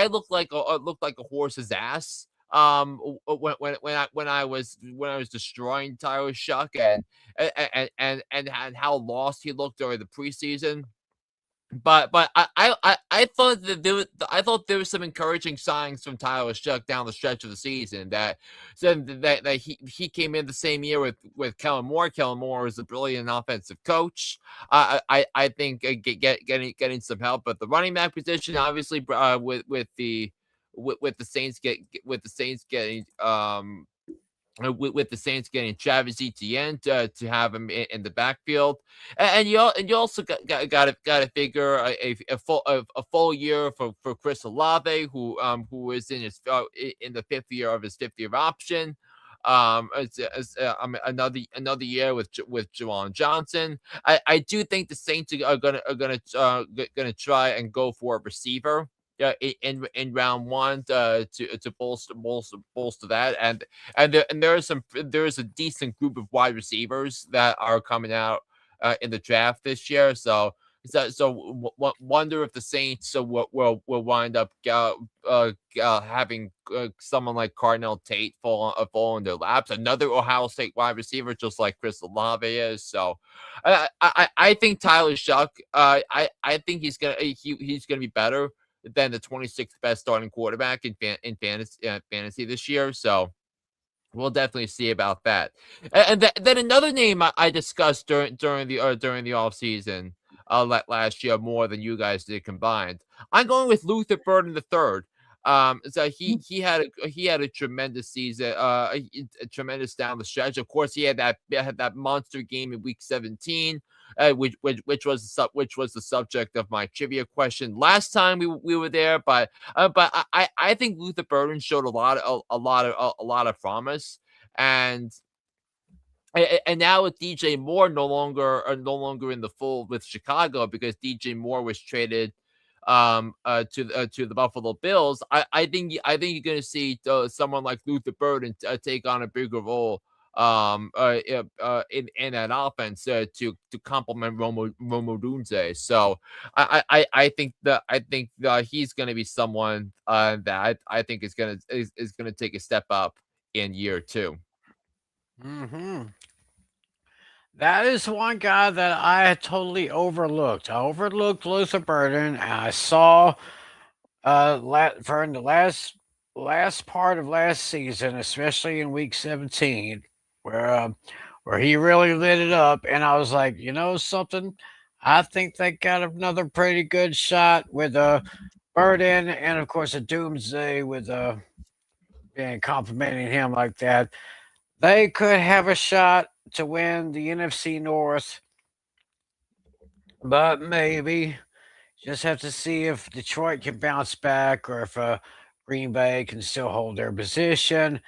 [SPEAKER 4] look like a horse's ass when I was destroying Tyler Shuck and how lost he looked during the preseason. But I thought there was some encouraging signs from Tyler Shuck down the stretch of the season that said that he came in the same year with Kellen Moore. Kellen Moore is a brilliant offensive coach. I think getting some help at the running back position, obviously, with the Saints getting with the Saints getting Travis Etienne to have him in the backfield, and you also got to figure a full year for Chris Olave, who is in the 5th year of his 5th year option. Another year with Jawan Johnson. I do think the Saints are gonna try and go for a receiver. In round one to bolster that, and there is a decent group of wide receivers that are coming out in the draft this year. wonder if the Saints will wind up having someone like Cardinal Tate fall in their laps. Another Ohio State wide receiver, just like Chris Olave is. So, I think Tyler Shuck. I think he's gonna be better than the 26th best starting quarterback in fantasy this year. So we'll definitely see about that. And then another name I discussed during the off season last year more than you guys did combined. I'm going with Luther Burden the third. So he had a tremendous season, a tremendous down the stretch. Of course, he had that monster game in week 17. Which was the subject of my trivia question last time we were there, but I think Luther Burden showed a lot of promise, and now with DJ Moore no longer in the fold with Chicago because DJ Moore was traded to the Buffalo Bills. I think you're going to see someone like Luther Burden take on a bigger role in that offense to complement Romo Dunze. So I think he's going to be someone that I think is going to take a step up in year two.
[SPEAKER 1] Hmm. That is one guy that I had totally overlooked. I overlooked Luther Burden, and I saw for the last part of last season, especially in week 17, where uh, where he really lit it up, and I was like, you know something, I think they got another pretty good shot with Burden, and of course a Doomsday with being complimenting him like that. They could have a shot to win the NFC North, but maybe just have to see if Detroit can bounce back or if Green Bay can still hold their position.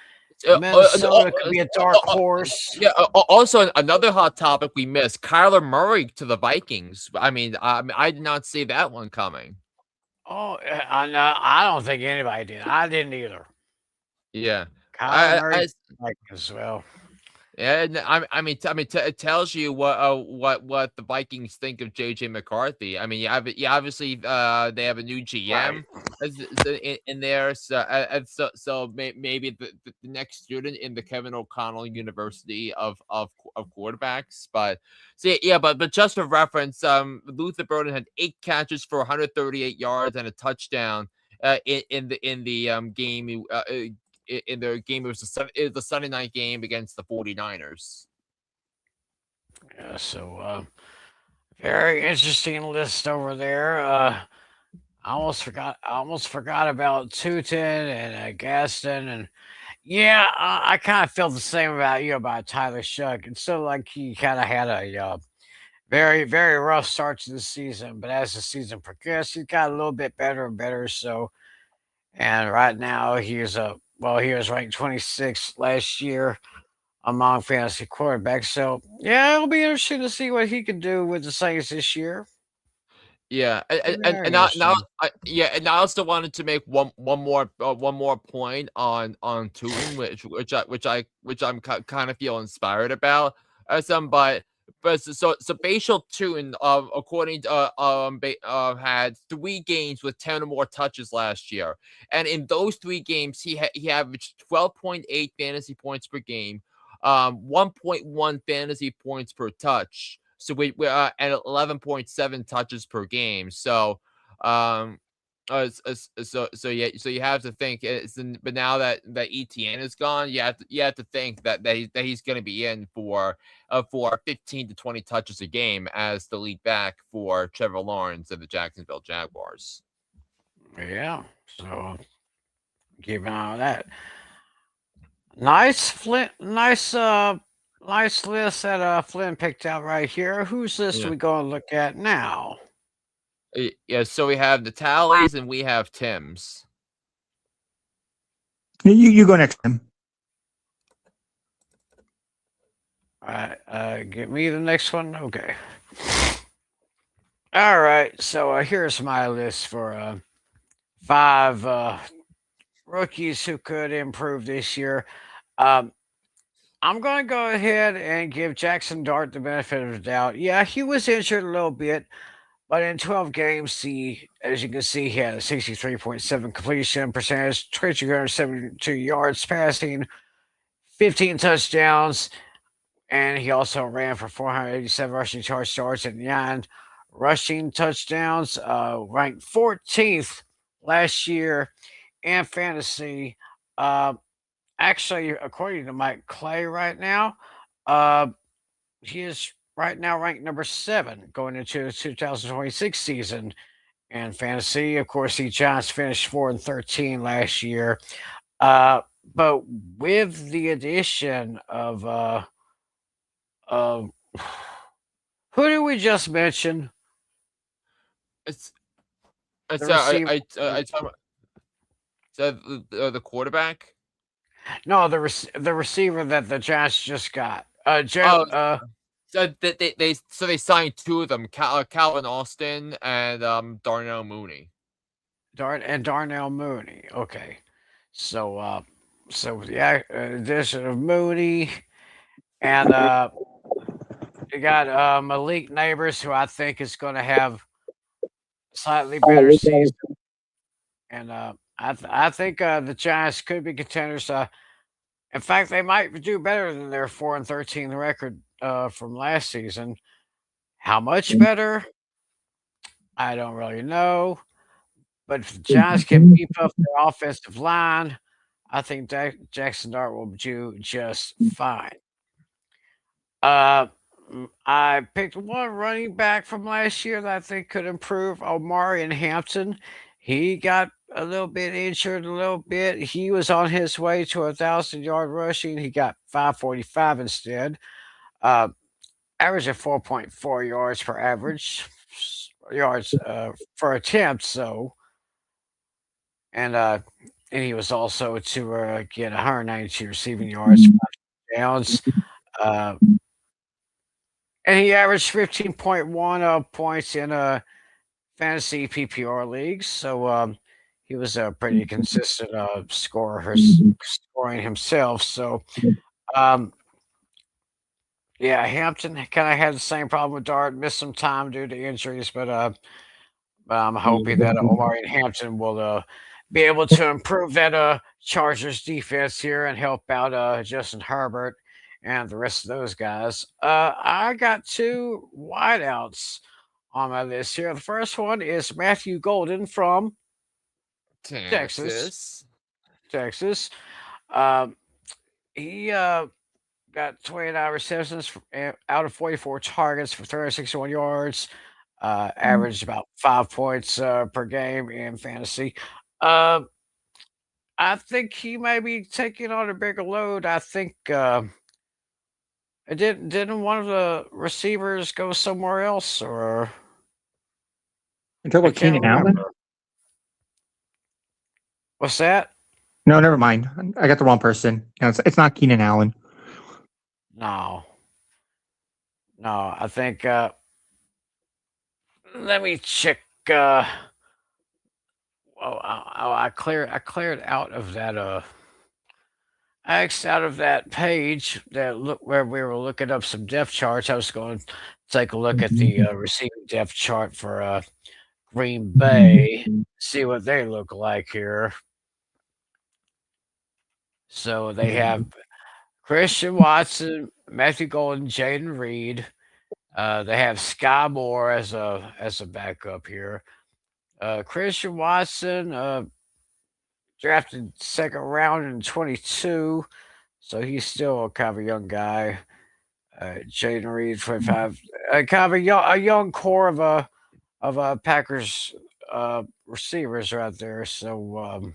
[SPEAKER 1] Minnesota could be a dark horse.
[SPEAKER 4] Yeah. Also, another hot topic we missed: Kyler Murray to the Vikings. I did not see that one coming.
[SPEAKER 1] Oh, no, I don't think anybody did. I didn't either.
[SPEAKER 4] Yeah.
[SPEAKER 1] Kyler
[SPEAKER 4] I,
[SPEAKER 1] Murray
[SPEAKER 4] I
[SPEAKER 1] like as well.
[SPEAKER 4] Yeah, it tells you what the Vikings think of JJ McCarthy. I mean, obviously they have a new
[SPEAKER 1] Right.
[SPEAKER 4] GM in there, maybe the next student in the Kevin O'Connell University of quarterbacks. But but just for reference, Luther Burden had 8 catches for 138 yards and a touchdown in the game in their game. It was the Sunday night game against the 49ers.
[SPEAKER 1] Yeah, so very interesting list over there. I almost forgot about Tootin and Gaston, and yeah, I kind of feel the same about you about Tyler Shuck. It's so like he kind of had a very rough start to the season, but as the season progressed, he got a little bit better and better. So, and right now he was ranked 26th last year among fantasy quarterbacks. So yeah, it'll be interesting to see what he can do with the Saints this year.
[SPEAKER 4] Yeah,
[SPEAKER 1] Very interesting.
[SPEAKER 4] and I also wanted to make one more point on Tootin, which I'm kind of feel inspired about. So Bashal Tootin, according to had 3 games with 10 or more touches last year, and in those 3 games he averaged 12.8 fantasy points per game, 1.1 fantasy points per touch. So we at 11.7 touches per game. So, so you have to think. But now that ETN is gone, you have to think that he's going to be in for 15 to 20 touches a game as the lead back for Trevor Lawrence and the Jacksonville Jaguars.
[SPEAKER 1] Yeah. So keep an eye on that. Nice Flint. Nice list that Flynn picked out right here. Whose list are
[SPEAKER 4] Yeah.
[SPEAKER 1] we going to look at now?
[SPEAKER 4] Yeah. So we have the tallies and we have Tim's.
[SPEAKER 3] You go next, Tim.
[SPEAKER 1] All right. Give me the next one. Okay. All right. So here's my list for 5 rookies who could improve this year. Um, I'm going to go ahead and give Jackson Dart the benefit of the doubt. Yeah, he was injured a little bit, But in 12 games, as you can see, he had a 63.7 completion percentage, 272 yards passing, 15 touchdowns, and he also ran for 487 rushing yards and 9 rushing touchdowns. Ranked 14th last year in fantasy. Uh, Actually, according to Mike Clay, right now, uh, he is right now ranked number 7 going into the 2026 season in fantasy. Of course, the Giants finished 4-13 last year. Uh, but with the addition of who did we just mention?
[SPEAKER 4] It's it's
[SPEAKER 1] The receiver.
[SPEAKER 4] I talk about the quarterback.
[SPEAKER 1] No, the receiver that the Giants just got.
[SPEAKER 4] Oh, so they signed two of them, Calvin Austin and Darnell Mooney.
[SPEAKER 1] Darnell Mooney. Okay, so so yeah, addition of Mooney and you got Malik Neighbors, who I think is going to have slightly better season, and I think the Giants could be contenders. In fact, they might do better than their 4-13 record from last season. How much better? I don't really know. But if the Giants can beef up their offensive line, I think Jackson Dart will do just fine. Uh, I picked one running back from last year that I think could improve. Omari and Hampton. He got a little bit injured, a little bit. He was on his way to 1,000 yard rushing. He got 545 instead. Uh, Average of 4.4 yards per average yards for attempts. So, and he was also to get 192 receiving yards, 5 downs. Uh, and he averaged 15.1 points in fantasy PPR leagues. So he was a pretty consistent scorer, scoring himself. So um, yeah, Hampton kind of had the same problem with Dart, missed some time due to injuries, but I'm hoping that Omari and Hampton will be able to improve that Chargers defense here and help out Justin Herbert and the rest of those guys. I got two wideouts on my list here. The first one is Matthew Golden from Texas.
[SPEAKER 4] Texas.
[SPEAKER 1] Texas. Um, he got 29 receptions out of 44 targets for 361 yards. Averaged about 5 points per game in fantasy. Uh, I think he may be taking on a bigger load. I think didn't one of the receivers go somewhere else, or
[SPEAKER 3] You talk
[SPEAKER 1] I
[SPEAKER 3] about
[SPEAKER 1] can't
[SPEAKER 3] Keenan Allen?
[SPEAKER 1] remember. What's that?
[SPEAKER 3] No, never mind. I got the wrong person. No, it's not Keenan Allen.
[SPEAKER 1] No, no. I think. Let me check. I cleared out of that. I X'd out of that page that look where we were looking up some depth charts. I was going to take a look at the receiving depth chart for Green Bay, see what they look like here. So they have Christian Watson, Matthew Golden, Jaden Reed. They have Sky Moore as a backup here. Christian Watson drafted second round in 22, so he's still kind of a young guy. Jaden Reed, 25, kind of a young core of Packers receivers right there. So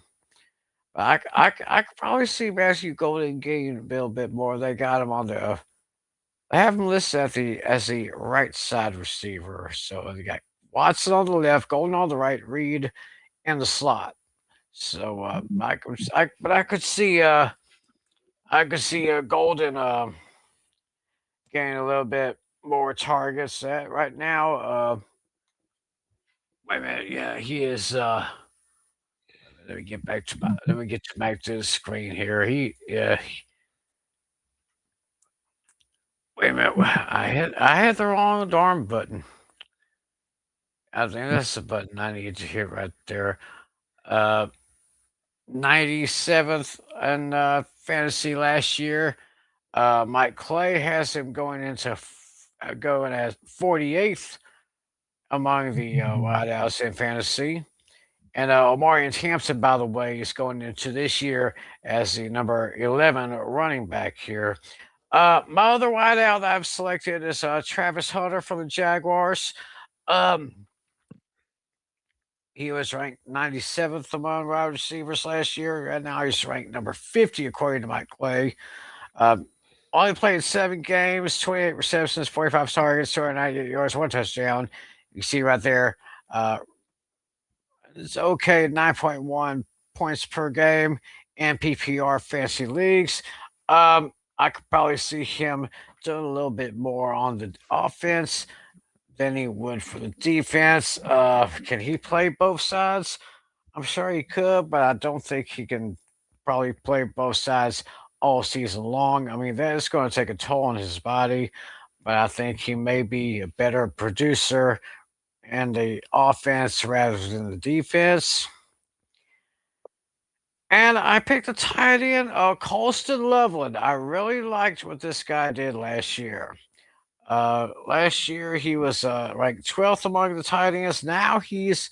[SPEAKER 1] I could probably see Matthew Golden getting a little bit more. They got him on the. They have him listed as the right side receiver. So they got Watson on the left, Golden on the right, Reed in the slot. So I could see Golden getting a little bit more targets. Right now, wait a minute, yeah, he is. Let me get back to the screen here. Wait a minute, I hit the wrong darn button. I think that's the button I need to hit right there. Uh, 97th in fantasy last year. Mike Clay has him going at 48th among the wideouts in fantasy. And Omarion Hampton, by the way, is going into this year as the number 11 running back here. My other wideout that I've selected is Travis Hunter from the Jaguars. Um, he was ranked 97th among wide receivers last year, and now he's ranked number 50 according to Mike Clay. Um, only played 7 games, 28 receptions, 45 targets, 298 yards, 1 touchdown. You see right there, it's okay, 9.1 points per game in PPR fantasy leagues. I could probably see him doing a little bit more on the offense than he would for the defense. Can he play both sides? I'm sure he could, but I don't think he can probably play both sides all season long. I mean, that is going to take a toll on his body, but I think he may be a better producer in the offense rather than the defense. And I picked a tight end, Colston Loveland. I really liked what this guy did last year. Last year he was ranked 12th among the tight ends. Now he's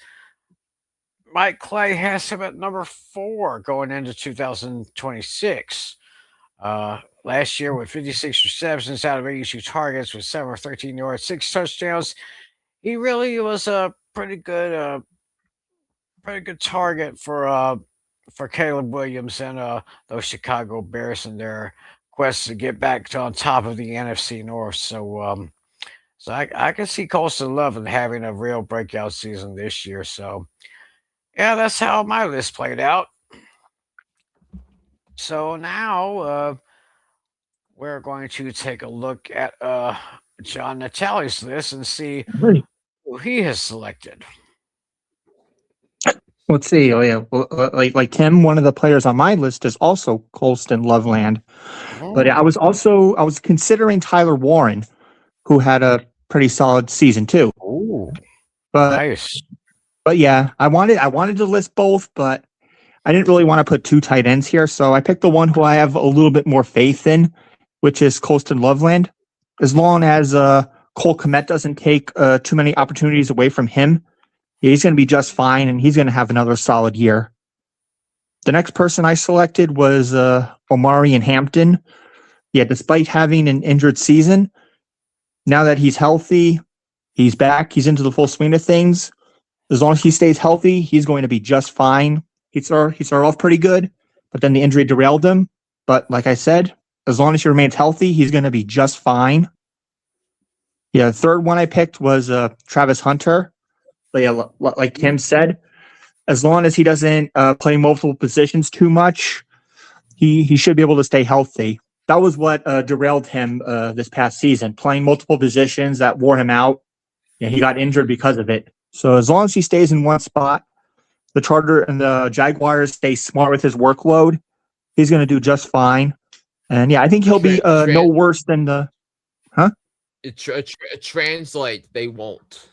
[SPEAKER 1] Mike Clay has him at number 4 going into 2026. Last year with 56 receptions out of 82 targets with 7 or 13 yards, 6 touchdowns. He really was a pretty good target for Caleb Williams and those Chicago Bears in their quest to get back to on top of the NFC North. So I can see Colston Loveland having a real breakout season this year. So yeah, that's how my list played out. So now we're going to take a look at John Natale's list and see who he has selected.
[SPEAKER 3] Let's see. Oh yeah, well, like Tim, one of the players on my list is also Colston Loveland. But I was considering Tyler Warren, who had a pretty solid season too.
[SPEAKER 1] Oh,
[SPEAKER 3] But
[SPEAKER 1] nice.
[SPEAKER 3] but yeah, I wanted to list both, but I didn't really want to put 2 tight ends here, so I picked the one who I have a little bit more faith in, which is Colston Loveland. As long as Cole Kmet doesn't take too many opportunities away from him, he's going to be just fine, and he's going to have another solid year. The next person I selected was Omari and Hampton. Yeah, despite having an injured season, now that he's healthy, he's back, he's into the full swing of things. As long as he stays healthy, he's going to be just fine. He started off pretty good, but then the injury derailed him. But like I said, as long as he remains healthy, he's going to be just fine. Yeah, the third one I picked was Travis Hunter. But yeah, like Tim said, as long as he doesn't play multiple positions too much, he should be able to stay healthy. That was what derailed him this past season, playing multiple positions that wore him out. Yeah, he got injured because of it. So as long as he stays in one spot, the Charger and the Jaguars stay smart with his workload, he's going to do just fine. And yeah, I think he'll be no worse than the. Huh?
[SPEAKER 4] Translate, they won't.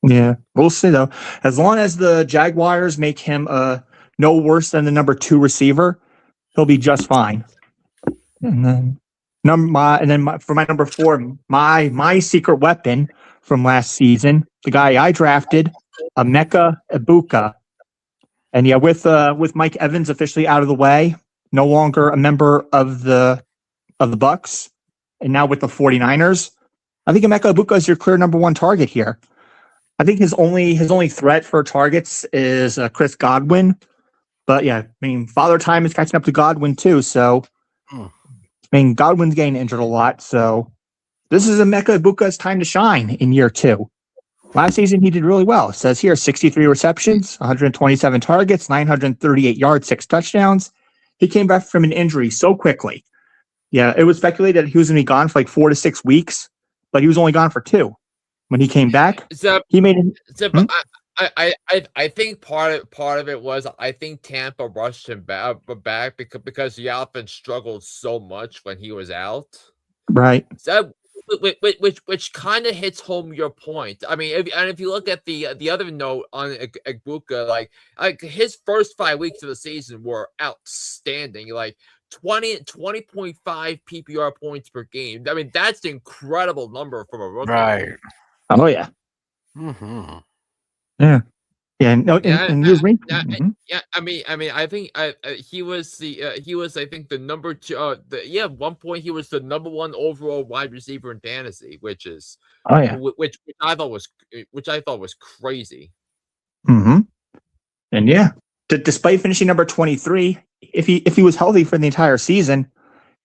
[SPEAKER 3] Yeah, we'll see though. As long as the Jaguars make him no worse than the number 2 receiver, he'll be just fine. And then for my number 4, my secret weapon from last season, the guy I drafted, Emeka Ibuka. And yeah, with Mike Evans officially out of the way, no longer a member of the Bucks, and now with the 49ers, I think Emeka Ibuka is your clear number 1 target here. I think his only threat for targets is Chris Godwin. But yeah, I mean, Father Time is catching up to Godwin too. So, I mean, Godwin's getting injured a lot. So, this is Emeka Ibuka's time to shine in year 2. Last season, he did really well. It says here 63 receptions, 127 targets, 938 yards, 6 touchdowns. He came back from an injury so quickly. Yeah, it was speculated that he was going to be gone for like 4 to 6 weeks, but he was only gone for 2. When he came back, he made it.
[SPEAKER 4] I think part of it was I think Tampa rushed him back because the offense struggled so much when he was out.
[SPEAKER 3] Right.
[SPEAKER 4] So which kind of hits home your point. I mean, if you look at the other note on Egbuka, like his first 5 weeks of the season were outstanding. Like 20.5 PPR points per game. I mean, that's an incredible number from a rookie.
[SPEAKER 1] Right.
[SPEAKER 3] Oh yeah.
[SPEAKER 1] Mm-hmm.
[SPEAKER 3] Yeah. Yeah. No,
[SPEAKER 4] Yeah,
[SPEAKER 3] and he was ranked.
[SPEAKER 4] yeah. I mean, I think he was I think the number two. At one point he was the number one overall wide receiver in fantasy, which
[SPEAKER 3] Oh yeah.
[SPEAKER 4] which I thought was crazy.
[SPEAKER 3] Mm-hmm. And yeah, despite finishing number 23, if he was healthy for the entire season,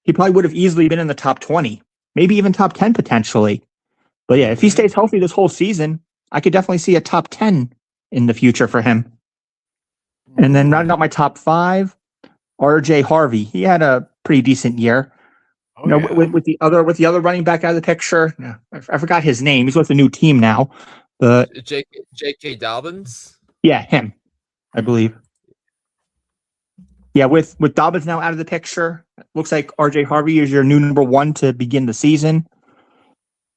[SPEAKER 3] he probably would have easily been in the top 20, maybe even top 10 potentially. But yeah, if he stays healthy this whole season, I could definitely see a top 10 in the future for him. And then rounding out my top 5, RJ Harvey. He had a pretty decent year.
[SPEAKER 1] Oh, yeah.
[SPEAKER 3] With the other running back out of the picture, I forgot his name. He's with a new team now. But
[SPEAKER 4] J.K. Dobbins.
[SPEAKER 3] Yeah, him, I believe. Yeah, with Dobbins now out of the picture, looks like RJ Harvey is your new number 1 to begin the season.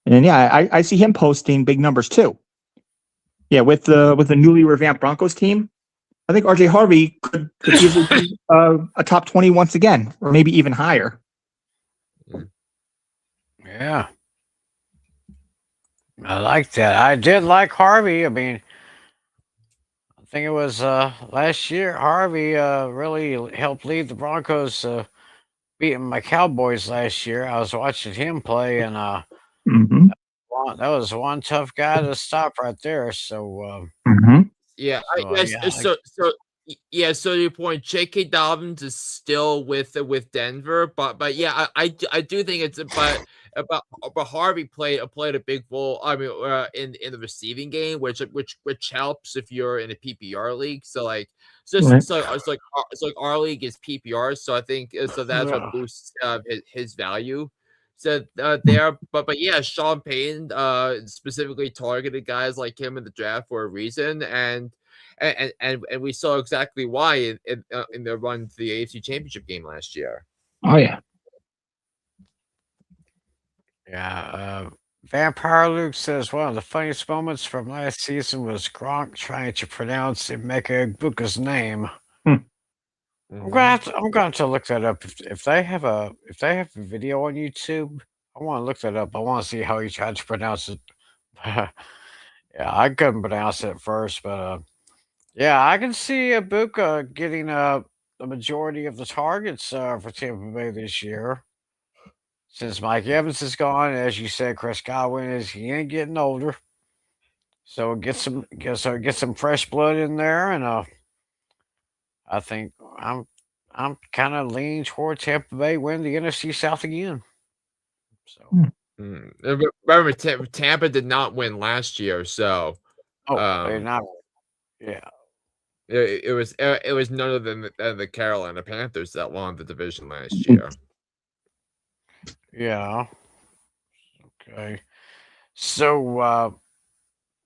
[SPEAKER 3] And yeah, I see him posting big numbers too. Yeah, with the newly revamped Broncos team, I think RJ Harvey could easily be a top 20 once again, or maybe even higher.
[SPEAKER 1] Yeah. I like that. I did like Harvey. I mean, I think it was last year. Harvey really helped lead the Broncos beating my Cowboys last year. I was watching him play, and
[SPEAKER 3] Mm-hmm.
[SPEAKER 1] that was one tough guy to stop right there. So,
[SPEAKER 3] Mm-hmm.
[SPEAKER 4] Yeah,
[SPEAKER 1] so yeah,
[SPEAKER 4] so to your point, J.K. Dobbins is still with Denver, but yeah, I do think it's but Harvey played a big role. I mean, in the receiving game, which helps if you're in a PPR league. So like,
[SPEAKER 3] Right.
[SPEAKER 4] it's like our league is PPR, so I think so that's what boosts his value. So there, but yeah, Sean Payton specifically targeted guys like him in the draft for a reason, and we saw exactly why in the run to the AFC Championship game last year.
[SPEAKER 3] Oh yeah.
[SPEAKER 1] yeah. Vampire Luke says one of the funniest moments from last season was Gronk trying to pronounce Emeka Egbuka's name. I'm gonna have to look that up. If they have a video on YouTube, I want to look that up. I want to see how he tried to pronounce it. Yeah, I couldn't pronounce it at first, but yeah, I can see Ibuka getting the majority of the targets for Tampa Bay this year. Since Mike Evans is gone, as you said, Chris Godwin he ain't getting older, so get some fresh blood in there, and I think I'm kind of leaning toward Tampa Bay winning the NFC South again. So,
[SPEAKER 4] Remember, Tampa did not win last year, so
[SPEAKER 1] they're not. Yeah,
[SPEAKER 4] it was none other than the Carolina Panthers that won the division last year.
[SPEAKER 1] yeah. Okay. So,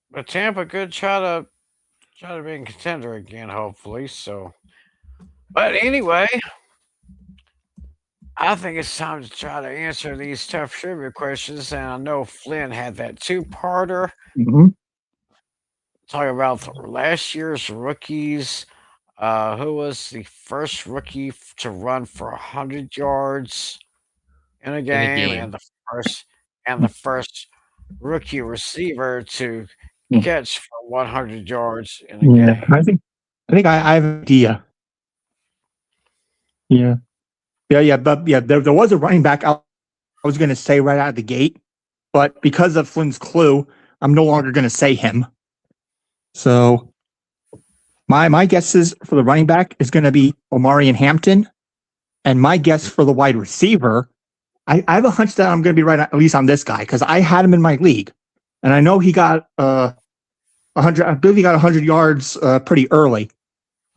[SPEAKER 1] but Tampa could try to be a contender again, hopefully. So, but anyway, I think it's time to try to answer these tough trivia questions. And I know Flynn had that two-parter
[SPEAKER 3] Mm-hmm.
[SPEAKER 1] talking about last year's rookies. Who was the first rookie to run for 100 yards in a game,
[SPEAKER 4] game.
[SPEAKER 1] and the first rookie receiver to catch for 100 yards in a game?
[SPEAKER 3] I think I have an idea. Yeah. But there was a running back I was going to say right out of the gate, but because of Flynn's clue, I'm no longer going to say him. So my guesses for the running back is going to be Omarion Hampton, and my guess for the wide receiver, I have a hunch that I'm going to be right at least on this guy because I had him in my league, and I know he got 100. I believe he got 100 yards pretty early.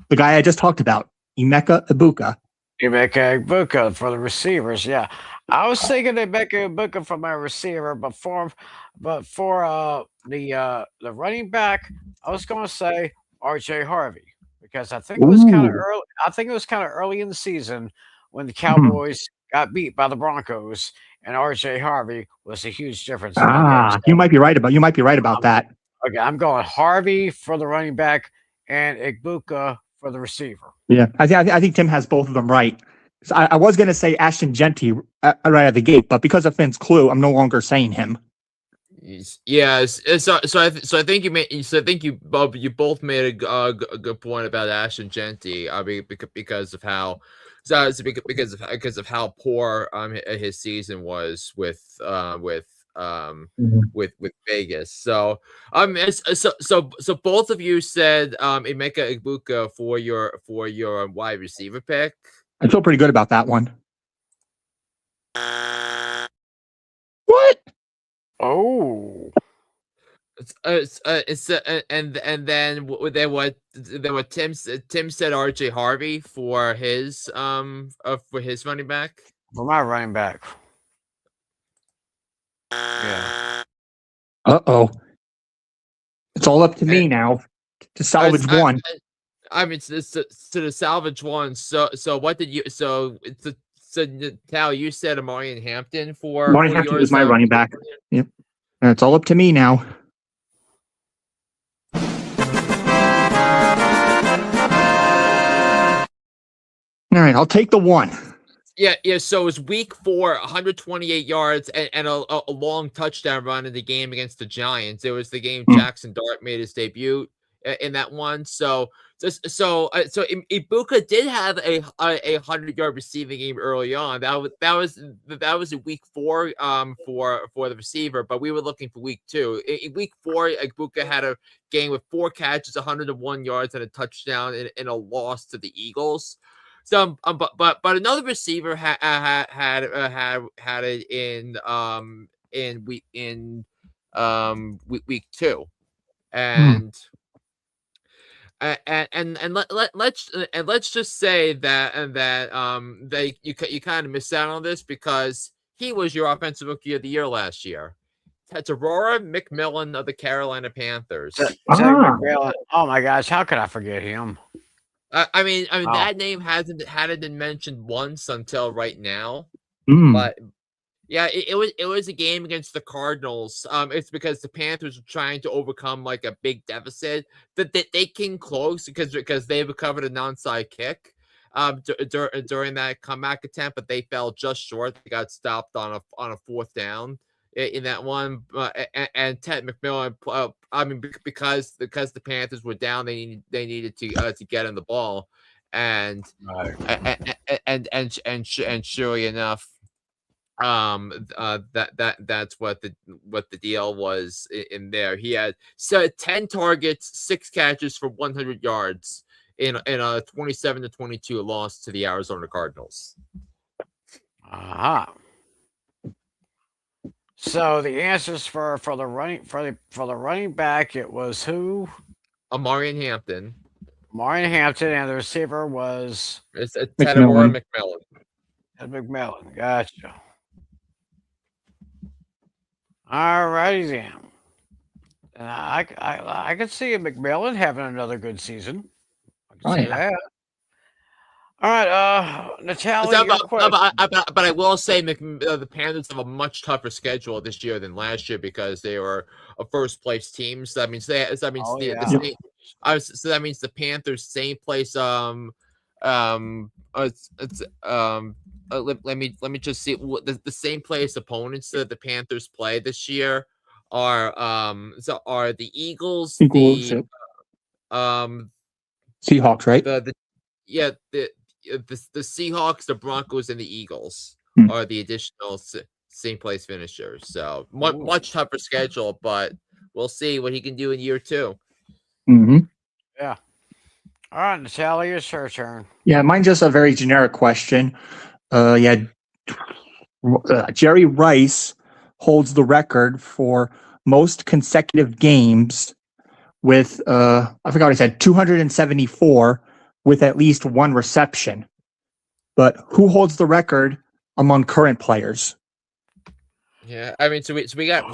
[SPEAKER 3] The guy I just talked about, Emeka Egbuka.
[SPEAKER 1] Emeka Egbuka for the receivers, yeah. I was thinking Emeka Egbuka for my receiver, but for the running back, I was going to say R.J. Harvey because I think it was kind of early. I think it was kind of early in the season when the Cowboys got beat by the Broncos, and R.J. Harvey was a huge difference in that game. So,
[SPEAKER 3] You might be right about
[SPEAKER 1] um,
[SPEAKER 3] that.
[SPEAKER 1] okay, I'm going Harvey for the running back and Igbuka for the receiver.
[SPEAKER 3] Yeah, I think Tim has both of them right. So I was going to say Ashton Genty right out of the gate, but because of Finn's clue, I'm no longer saying him.
[SPEAKER 4] Yes, so I think you Bob, you both made a good point about Ashton Genty. I mean, because of how, because of how poor his season was with Vegas. So so both of you said Emeka Egbuka for your wide receiver pick.
[SPEAKER 3] I feel pretty good about that one. What?
[SPEAKER 1] Oh,
[SPEAKER 4] And then what Tim said R.J. Harvey for his running back.
[SPEAKER 1] for my running back. Yeah.
[SPEAKER 3] Uh-oh. It's all up to me now to salvage one.
[SPEAKER 4] I mean, to the salvage one. So what did you? So Tal, you said Amarian Hampton for
[SPEAKER 3] Martin Hampton
[SPEAKER 4] yours,
[SPEAKER 3] is my running back. Yep. And it's all up to me now. All right, I'll take the one.
[SPEAKER 4] Yeah. So it was week 4, 128 yards and a long touchdown run in the game against the Giants. It was the game Jackson Dart made his debut in that one. So Ibuka did have a 100-yard receiving game early on. That was in week 4 for the receiver, but we were looking for week 2. In week 4, Ibuka had a game with 4 catches, 101 yards, and a touchdown in a loss to the Eagles. So, but another receiver had it in week 2, and let's just say that you kind of missed out on this because he was your offensive rookie of the year last year. That's Aurora McMillan of the Carolina Panthers.
[SPEAKER 1] McMillan. Oh my gosh, how could I forget him?
[SPEAKER 4] I mean, that name hadn't been mentioned once until right now. But yeah, it was a game against the Cardinals. It's because the Panthers were trying to overcome like a big deficit that they came close because they recovered a non-side kick during that comeback attempt, but they fell just short. They got stopped on a 4th down in that one, and Ted McMillan. I mean, because the Panthers were down, they needed to get on the ball, and surely enough, that's what the deal was in there. He had 10 targets, 6 catches for 100 yards in a 27-22 loss to the Arizona Cardinals.
[SPEAKER 1] Aha. So the answers for the running back, it was who?
[SPEAKER 4] Amarian Hampton.
[SPEAKER 1] Amarian Hampton, and the receiver was
[SPEAKER 4] It's Ted McMillan.
[SPEAKER 1] Ted McMillan. Gotcha. All righty then. And I could see McMillan having another good season. I can see that. All right, Natalia,
[SPEAKER 4] but I will say the Panthers have a much tougher schedule this year than last year because they were a first place team. So that means so that means the Panthers same place. Let me just see what the same place opponents that the Panthers play this year are the Eagles, the
[SPEAKER 3] Seahawks, right?
[SPEAKER 4] The Seahawks, the Broncos, and the Eagles are the additional same place finishers. So much tougher schedule, but we'll see what he can do in year 2.
[SPEAKER 1] Yeah. All right, Natalia, it's your turn.
[SPEAKER 3] Yeah, mine's just a very generic question. Jerry Rice holds the record for most consecutive games with I forgot what he said, 274 with at least 1 reception. But who holds the record among current players?
[SPEAKER 4] Yeah, I mean, so we had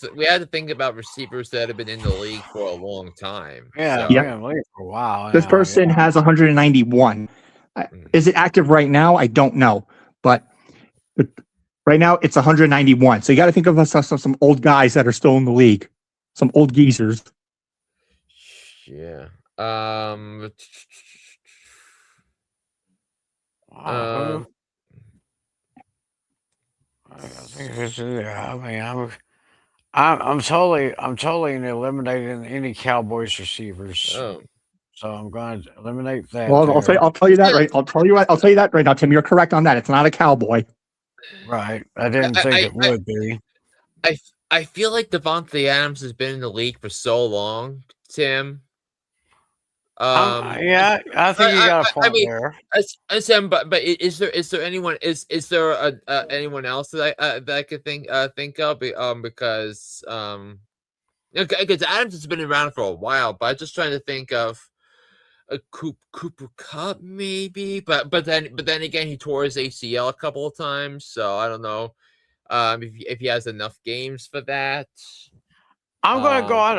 [SPEAKER 4] to think about receivers that have been in the league for a long time.
[SPEAKER 1] Yeah, been in the league for a while.
[SPEAKER 3] This person has 191. Is it active right now? I don't know, but Right now, it's 191. So you got to think of us as some old guys that are still in the league, some old geezers.
[SPEAKER 4] Yeah.
[SPEAKER 1] Wow, I think this is, I mean, I'm totally eliminating any Cowboys receivers.
[SPEAKER 4] Oh.
[SPEAKER 1] So I'm going to eliminate that.
[SPEAKER 3] Well,
[SPEAKER 1] there.
[SPEAKER 3] I'll tell you that right. I'll tell you that right now, Tim. You're correct on that. It's not a cowboy.
[SPEAKER 1] Right. I didn't think it would be.
[SPEAKER 4] I feel like Devontae Adams has been in the league for so long, Tim.
[SPEAKER 1] Yeah, I think you got a point there.
[SPEAKER 4] Sam, but is there anyone there anyone else that I could think of? Because Adams has been around for a while, but I'm just trying to think of a Cooper Cup maybe, but then again he tore his ACL a couple of times, so I don't know if he has enough games for that.
[SPEAKER 1] I'm going to go out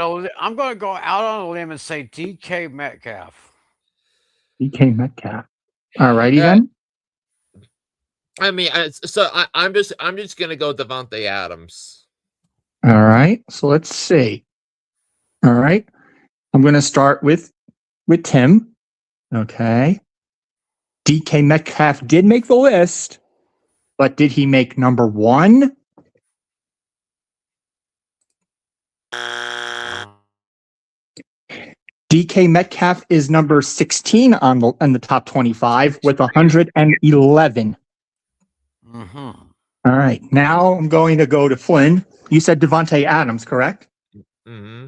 [SPEAKER 1] on a limb and say DK Metcalf.
[SPEAKER 3] DK Metcalf. All righty then.
[SPEAKER 4] I mean, I'm just gonna go Devontae Adams.
[SPEAKER 3] All right. So let's see. All right. I'm going to start with Tim. Okay. DK Metcalf did make the list, but did he make number 1? DK Metcalf is number 16 on the top 25 with 111.
[SPEAKER 1] Mm-hmm.
[SPEAKER 3] All right. Now I'm going to go to Flynn. You said Devontae Adams, correct?
[SPEAKER 4] Mm-hmm.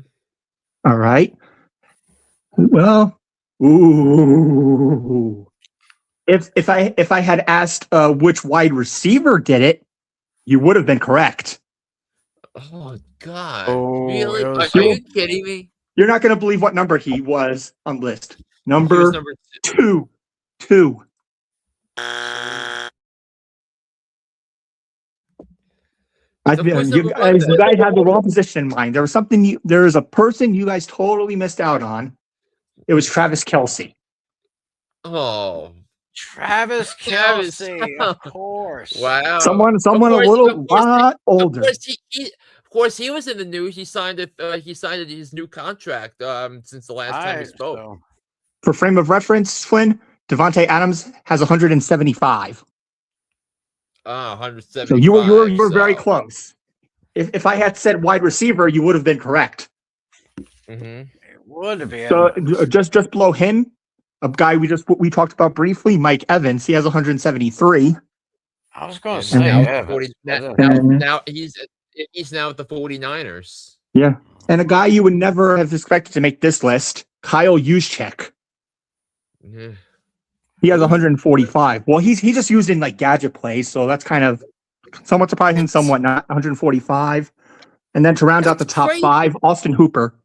[SPEAKER 3] All right. Well, ooh. If I had asked which wide receiver did it, you would have been correct.
[SPEAKER 4] Oh God!
[SPEAKER 1] Oh,
[SPEAKER 4] Really?
[SPEAKER 1] it was
[SPEAKER 4] Are you kidding me?
[SPEAKER 3] You're not going to believe what number he was on the list.
[SPEAKER 4] He
[SPEAKER 3] Number
[SPEAKER 4] was number
[SPEAKER 3] 2. You guys had the wrong position in mind. There was a person you guys totally missed out on. It was Travis Kelce.
[SPEAKER 4] Oh,
[SPEAKER 1] Travis Kelce, of course.
[SPEAKER 4] wow!
[SPEAKER 3] Someone a lot older.
[SPEAKER 4] Of course, he was in the news. He signed his new contract since the last time we spoke.
[SPEAKER 1] So.
[SPEAKER 3] For frame of reference, Flynn, Devontae Adams has 175.
[SPEAKER 4] 175.
[SPEAKER 3] So you were very close. If I had said wide receiver, you would have been correct.
[SPEAKER 4] Mm-hmm.
[SPEAKER 1] It would have been.
[SPEAKER 3] So just below him, a guy we talked about briefly, Mike Evans. He has 173.
[SPEAKER 1] I was going to say Evans.
[SPEAKER 4] Now he's now with the 49ers.
[SPEAKER 3] Yeah, and a guy you would never have expected to make this list, Kyle Juszczyk.
[SPEAKER 4] Mm-hmm.
[SPEAKER 3] He has 145. Well, he's just used in like gadget plays, so that's kind of somewhat surprising, somewhat not. 145, and then to round out the top
[SPEAKER 4] crazy.
[SPEAKER 3] 5, Austin Hooper.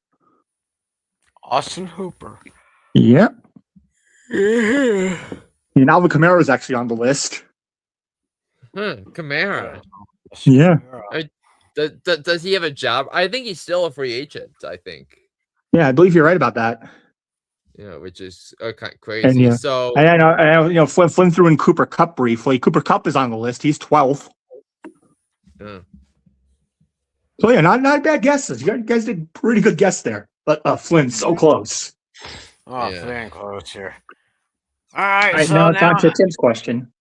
[SPEAKER 1] Austin Hooper.
[SPEAKER 3] Yep.
[SPEAKER 1] Yeah.
[SPEAKER 3] And Alvin Kamara is actually on the list.
[SPEAKER 4] Kamara.
[SPEAKER 3] Yeah.
[SPEAKER 4] Does he have a job? I think he's still a free agent. I think.
[SPEAKER 3] Yeah, I believe you're right about that.
[SPEAKER 4] Yeah, which is kind of crazy.
[SPEAKER 3] And, yeah.
[SPEAKER 4] So
[SPEAKER 3] I know. Flynn threw in Cooper Kupp briefly. Cooper Kupp is on the list. He's 12th.
[SPEAKER 4] Yeah.
[SPEAKER 3] So yeah, not bad guesses. You guys did pretty good guess there. But Flynn, so close.
[SPEAKER 1] Oh,
[SPEAKER 4] Yeah.
[SPEAKER 1] Flynn close here. All right.
[SPEAKER 3] All right,
[SPEAKER 1] So
[SPEAKER 3] now it's on to Tim's question.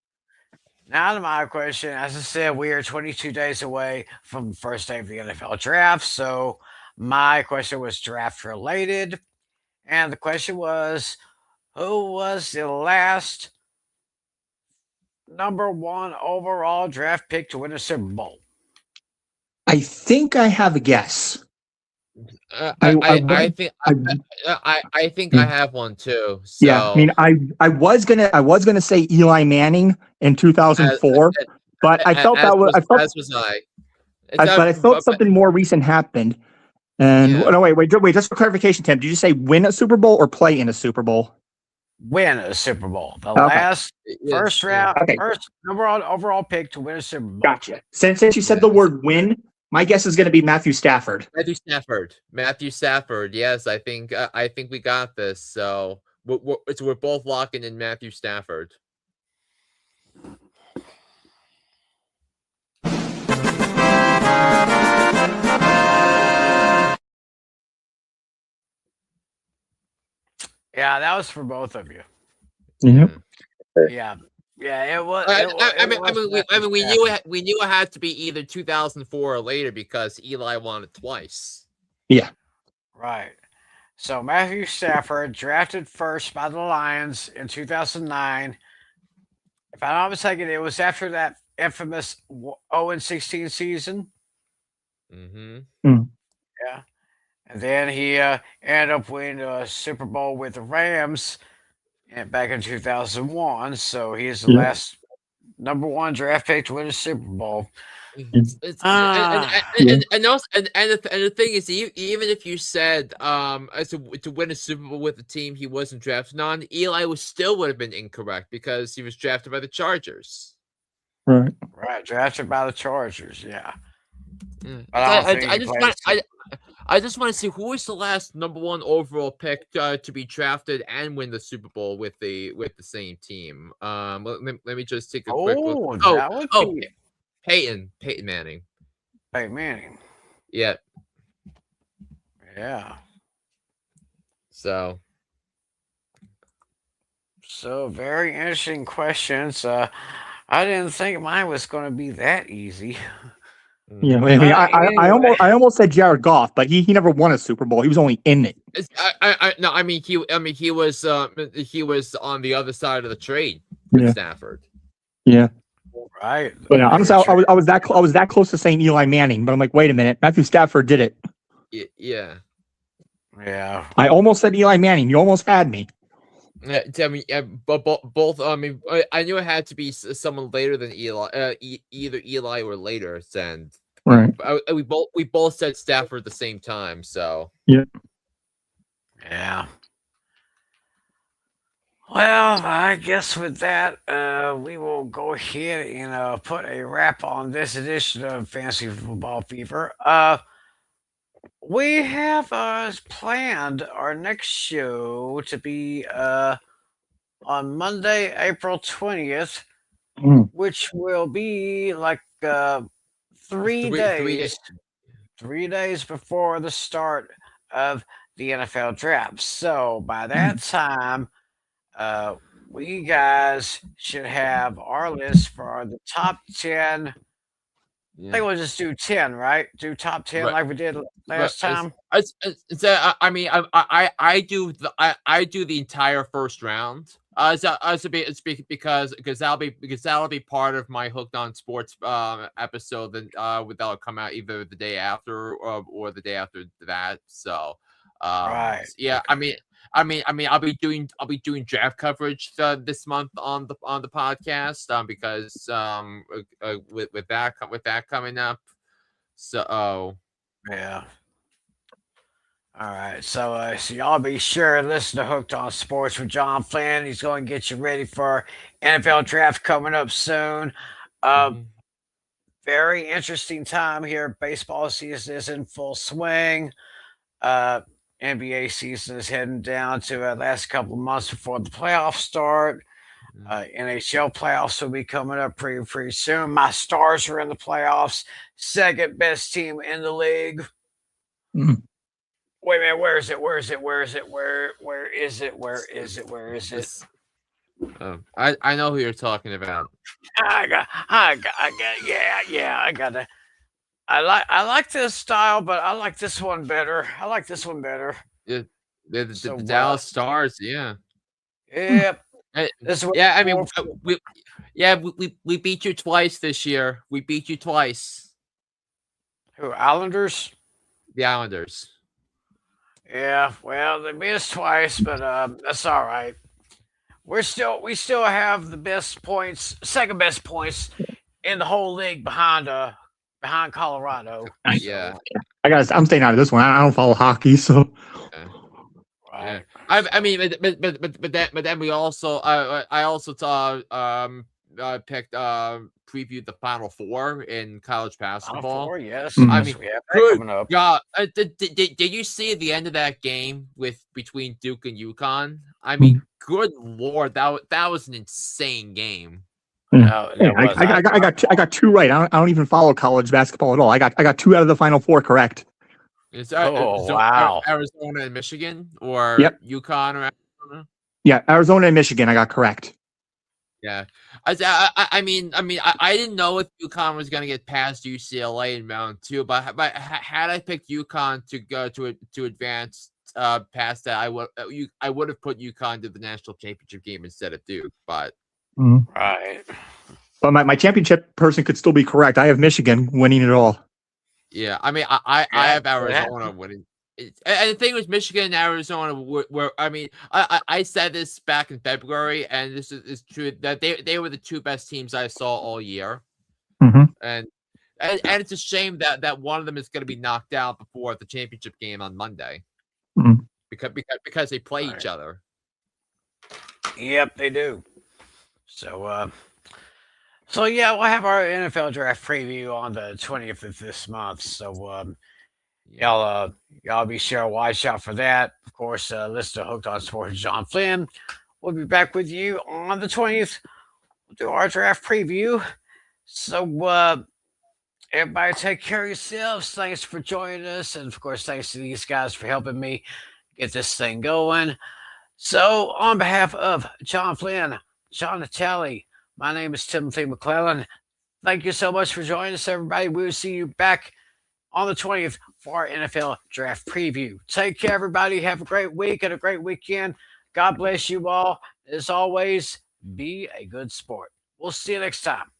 [SPEAKER 1] Now to my question. As I said, we are 22 days away from the first day of the NFL draft. So my question was draft related. And the question was, who was the last number 1 overall draft pick to win a Super Bowl?
[SPEAKER 3] I think I have a guess.
[SPEAKER 4] I think I have one too. So,
[SPEAKER 3] yeah, I mean, I was gonna say Eli Manning in 2004, but I felt something more recent happened. And no, wait, just for clarification, Tim, did you say win a Super Bowl or play in a Super Bowl?
[SPEAKER 1] Win a Super Bowl. The first number 1 overall pick to win a Super Bowl.
[SPEAKER 3] Gotcha. Since you said the word win, my guess is going to be Matthew Stafford.
[SPEAKER 4] Matthew Stafford. Yes, I think we got this. So we're both locking in Matthew Stafford.
[SPEAKER 1] Yeah, that was for both of you.
[SPEAKER 3] Yep.
[SPEAKER 1] Yeah, yeah, it was.
[SPEAKER 4] I
[SPEAKER 1] It
[SPEAKER 4] mean,
[SPEAKER 1] was
[SPEAKER 4] we
[SPEAKER 1] Matthew
[SPEAKER 4] knew
[SPEAKER 1] Stafford.
[SPEAKER 4] we knew it had to be either 2004 or later because Eli won it twice.
[SPEAKER 3] Yeah.
[SPEAKER 1] Right. So Matthew Stafford, drafted first by the Lions in 2009. If I'm not mistaken, it was after that infamous 0-16 season.
[SPEAKER 4] Mm-hmm.
[SPEAKER 3] Mm.
[SPEAKER 1] Yeah. And then he ended up winning a Super Bowl with the Rams back in 2001. So he's the
[SPEAKER 3] Yeah.
[SPEAKER 1] last number one draft pick to win a Super Bowl.
[SPEAKER 4] It's
[SPEAKER 1] Ah,
[SPEAKER 3] Yeah.
[SPEAKER 4] and also and the thing is, even if you said as to win a Super Bowl with the team he wasn't drafted on, Eli was still would have been incorrect because he was drafted by the Chargers.
[SPEAKER 3] Right.
[SPEAKER 1] right. Drafted by the Chargers. Yeah. But
[SPEAKER 4] It's,
[SPEAKER 1] I don't think
[SPEAKER 4] I
[SPEAKER 1] he
[SPEAKER 4] just
[SPEAKER 1] played
[SPEAKER 4] want
[SPEAKER 1] Super.
[SPEAKER 4] I just want to see who was the last number one overall pick to be drafted and win the Super Bowl with the same team. Let me just take a quick look.
[SPEAKER 1] Oh,
[SPEAKER 4] Oh,
[SPEAKER 1] that would
[SPEAKER 4] oh,
[SPEAKER 1] be
[SPEAKER 4] Peyton Manning.
[SPEAKER 1] Peyton Manning.
[SPEAKER 4] Yeah.
[SPEAKER 1] Yeah.
[SPEAKER 4] So
[SPEAKER 1] So very interesting questions. I didn't think mine was going to be that easy.
[SPEAKER 3] Yeah. I mean,
[SPEAKER 1] Anyway,
[SPEAKER 3] I almost said Jared Goff, but he never won a Super Bowl. He was only in it.
[SPEAKER 4] no, I mean he was on the other side of the trade with
[SPEAKER 3] Yeah.
[SPEAKER 4] Stafford.
[SPEAKER 3] Yeah.
[SPEAKER 1] right.
[SPEAKER 3] But honestly, I was that close to saying Eli Manning, but I'm like, wait a minute, Matthew Stafford did it.
[SPEAKER 4] Yeah.
[SPEAKER 1] Yeah.
[SPEAKER 3] I almost said Eli Manning. You almost had me.
[SPEAKER 4] I mean, but both. I mean, I knew it had to be someone later than Eli, either Eli or later. And
[SPEAKER 3] Right.
[SPEAKER 4] we both said Stafford at the same time. So
[SPEAKER 3] Yeah.
[SPEAKER 1] Yeah. Well, I guess with that, we will go ahead and put a wrap on this edition of Fantasy Football Fever. We have planned our next show to be on Monday, April 20th,
[SPEAKER 3] Mm.
[SPEAKER 1] which will be like 3
[SPEAKER 4] 3 days.
[SPEAKER 1] days, 3 days before the start of the NFL draft. So by that time, uh, we guys should have our list for the top 10. I think we'll just do 10, right? Do top 10
[SPEAKER 4] Right.
[SPEAKER 1] like we did last time.
[SPEAKER 4] I mean, I do the entire first round. Because that'll be part of my Hooked on Sports episode that'll come out either the day after or the day after that. So
[SPEAKER 1] Right.
[SPEAKER 4] yeah, I'll be doing draft coverage this month on the podcast because with that coming up. So
[SPEAKER 1] Yeah. All right. So y'all be sure to listen to Hooked on Sports with John Flynn. He's going to get you ready for NFL draft coming up soon.
[SPEAKER 4] mhm.
[SPEAKER 1] Very interesting time here. Baseball season is in full swing. Uh, NBA season is heading down to the last couple of months before the playoffs start. NHL playoffs will be coming up pretty soon. My Stars are in the playoffs. Second best team in the league.
[SPEAKER 3] Mm.
[SPEAKER 1] Wait a minute, where is it? Where is it? Where is it? Where is it? Where is it? Where is it?
[SPEAKER 4] I know who you're talking about.
[SPEAKER 1] I got, yeah, I got it. I like this style, but I like this one better. I like this one better.
[SPEAKER 4] The
[SPEAKER 1] So,
[SPEAKER 4] Dallas Stars, yeah.
[SPEAKER 1] Yep.
[SPEAKER 4] Eh,
[SPEAKER 1] This is what
[SPEAKER 4] Yeah, I mean, we beat you twice this year. We beat you twice,
[SPEAKER 1] who Islanders?
[SPEAKER 4] the Islanders.
[SPEAKER 1] Yeah, well, they beat us twice, but that's all right. We still have the best points, second best points in the whole league behind Colorado.
[SPEAKER 4] Yeah.
[SPEAKER 3] I'm staying out of this one. I don't follow hockey, so
[SPEAKER 1] Right.
[SPEAKER 4] I mean, but then we also I also picked previewed the Final Four in college
[SPEAKER 1] Final
[SPEAKER 4] basketball.
[SPEAKER 1] Four, yes.
[SPEAKER 3] Mhm.
[SPEAKER 4] I
[SPEAKER 1] Yes,
[SPEAKER 4] mean,
[SPEAKER 1] we have that
[SPEAKER 4] good
[SPEAKER 1] coming up.
[SPEAKER 4] God, did you see the end of that game between Duke and UConn? I mean, good Lord, that was an insane game.
[SPEAKER 1] No,
[SPEAKER 3] hey,
[SPEAKER 1] that was
[SPEAKER 3] I got two right. I don't even follow college basketball at all. I got two out of the Final Four correct.
[SPEAKER 4] It's
[SPEAKER 1] Oh, wow.
[SPEAKER 4] Arizona and Michigan or
[SPEAKER 3] Yep.
[SPEAKER 4] UConn or
[SPEAKER 3] Yeah, Arizona and Michigan. I got correct.
[SPEAKER 4] Yeah, I mean, I didn't know if UConn was going to get past UCLA in round two, but had I picked UConn to go to advance past that, I would have put UConn to the national championship game instead of Duke. But
[SPEAKER 1] Right.
[SPEAKER 3] But my championship person could still be correct. I have Michigan winning it all.
[SPEAKER 4] yeah, I mean, I
[SPEAKER 1] Yeah,
[SPEAKER 4] have Arizona winning. And the thing with Michigan and Arizona, where I mean, I said this back in February, and this is true that they were the two best teams I saw all year,
[SPEAKER 3] Mhm.
[SPEAKER 4] and it's a shame that one of them is going to be knocked out before the championship game on Monday,
[SPEAKER 3] Mhm.
[SPEAKER 4] because they play each other.
[SPEAKER 1] Yep, they do. So, so yeah, we'll have our NFL draft preview on the 20th of this month. So, y'all be sure to watch out for that. Of course, listen to Hooked on Sports, John Flynn. We'll be back with you on the 20th. We'll do our draft preview. So, everybody take care of yourselves. Thanks for joining us. And of course, thanks to these guys for helping me get this thing going. So, on behalf of John Flynn, John Natali, my name is Timothy McClellan. Thank you so much for joining us, everybody. We'll see you back on the 20th for our NFL draft preview. Take care, everybody. Have a great week and a great weekend. God bless you all. As always, be a good sport. We'll see you next time.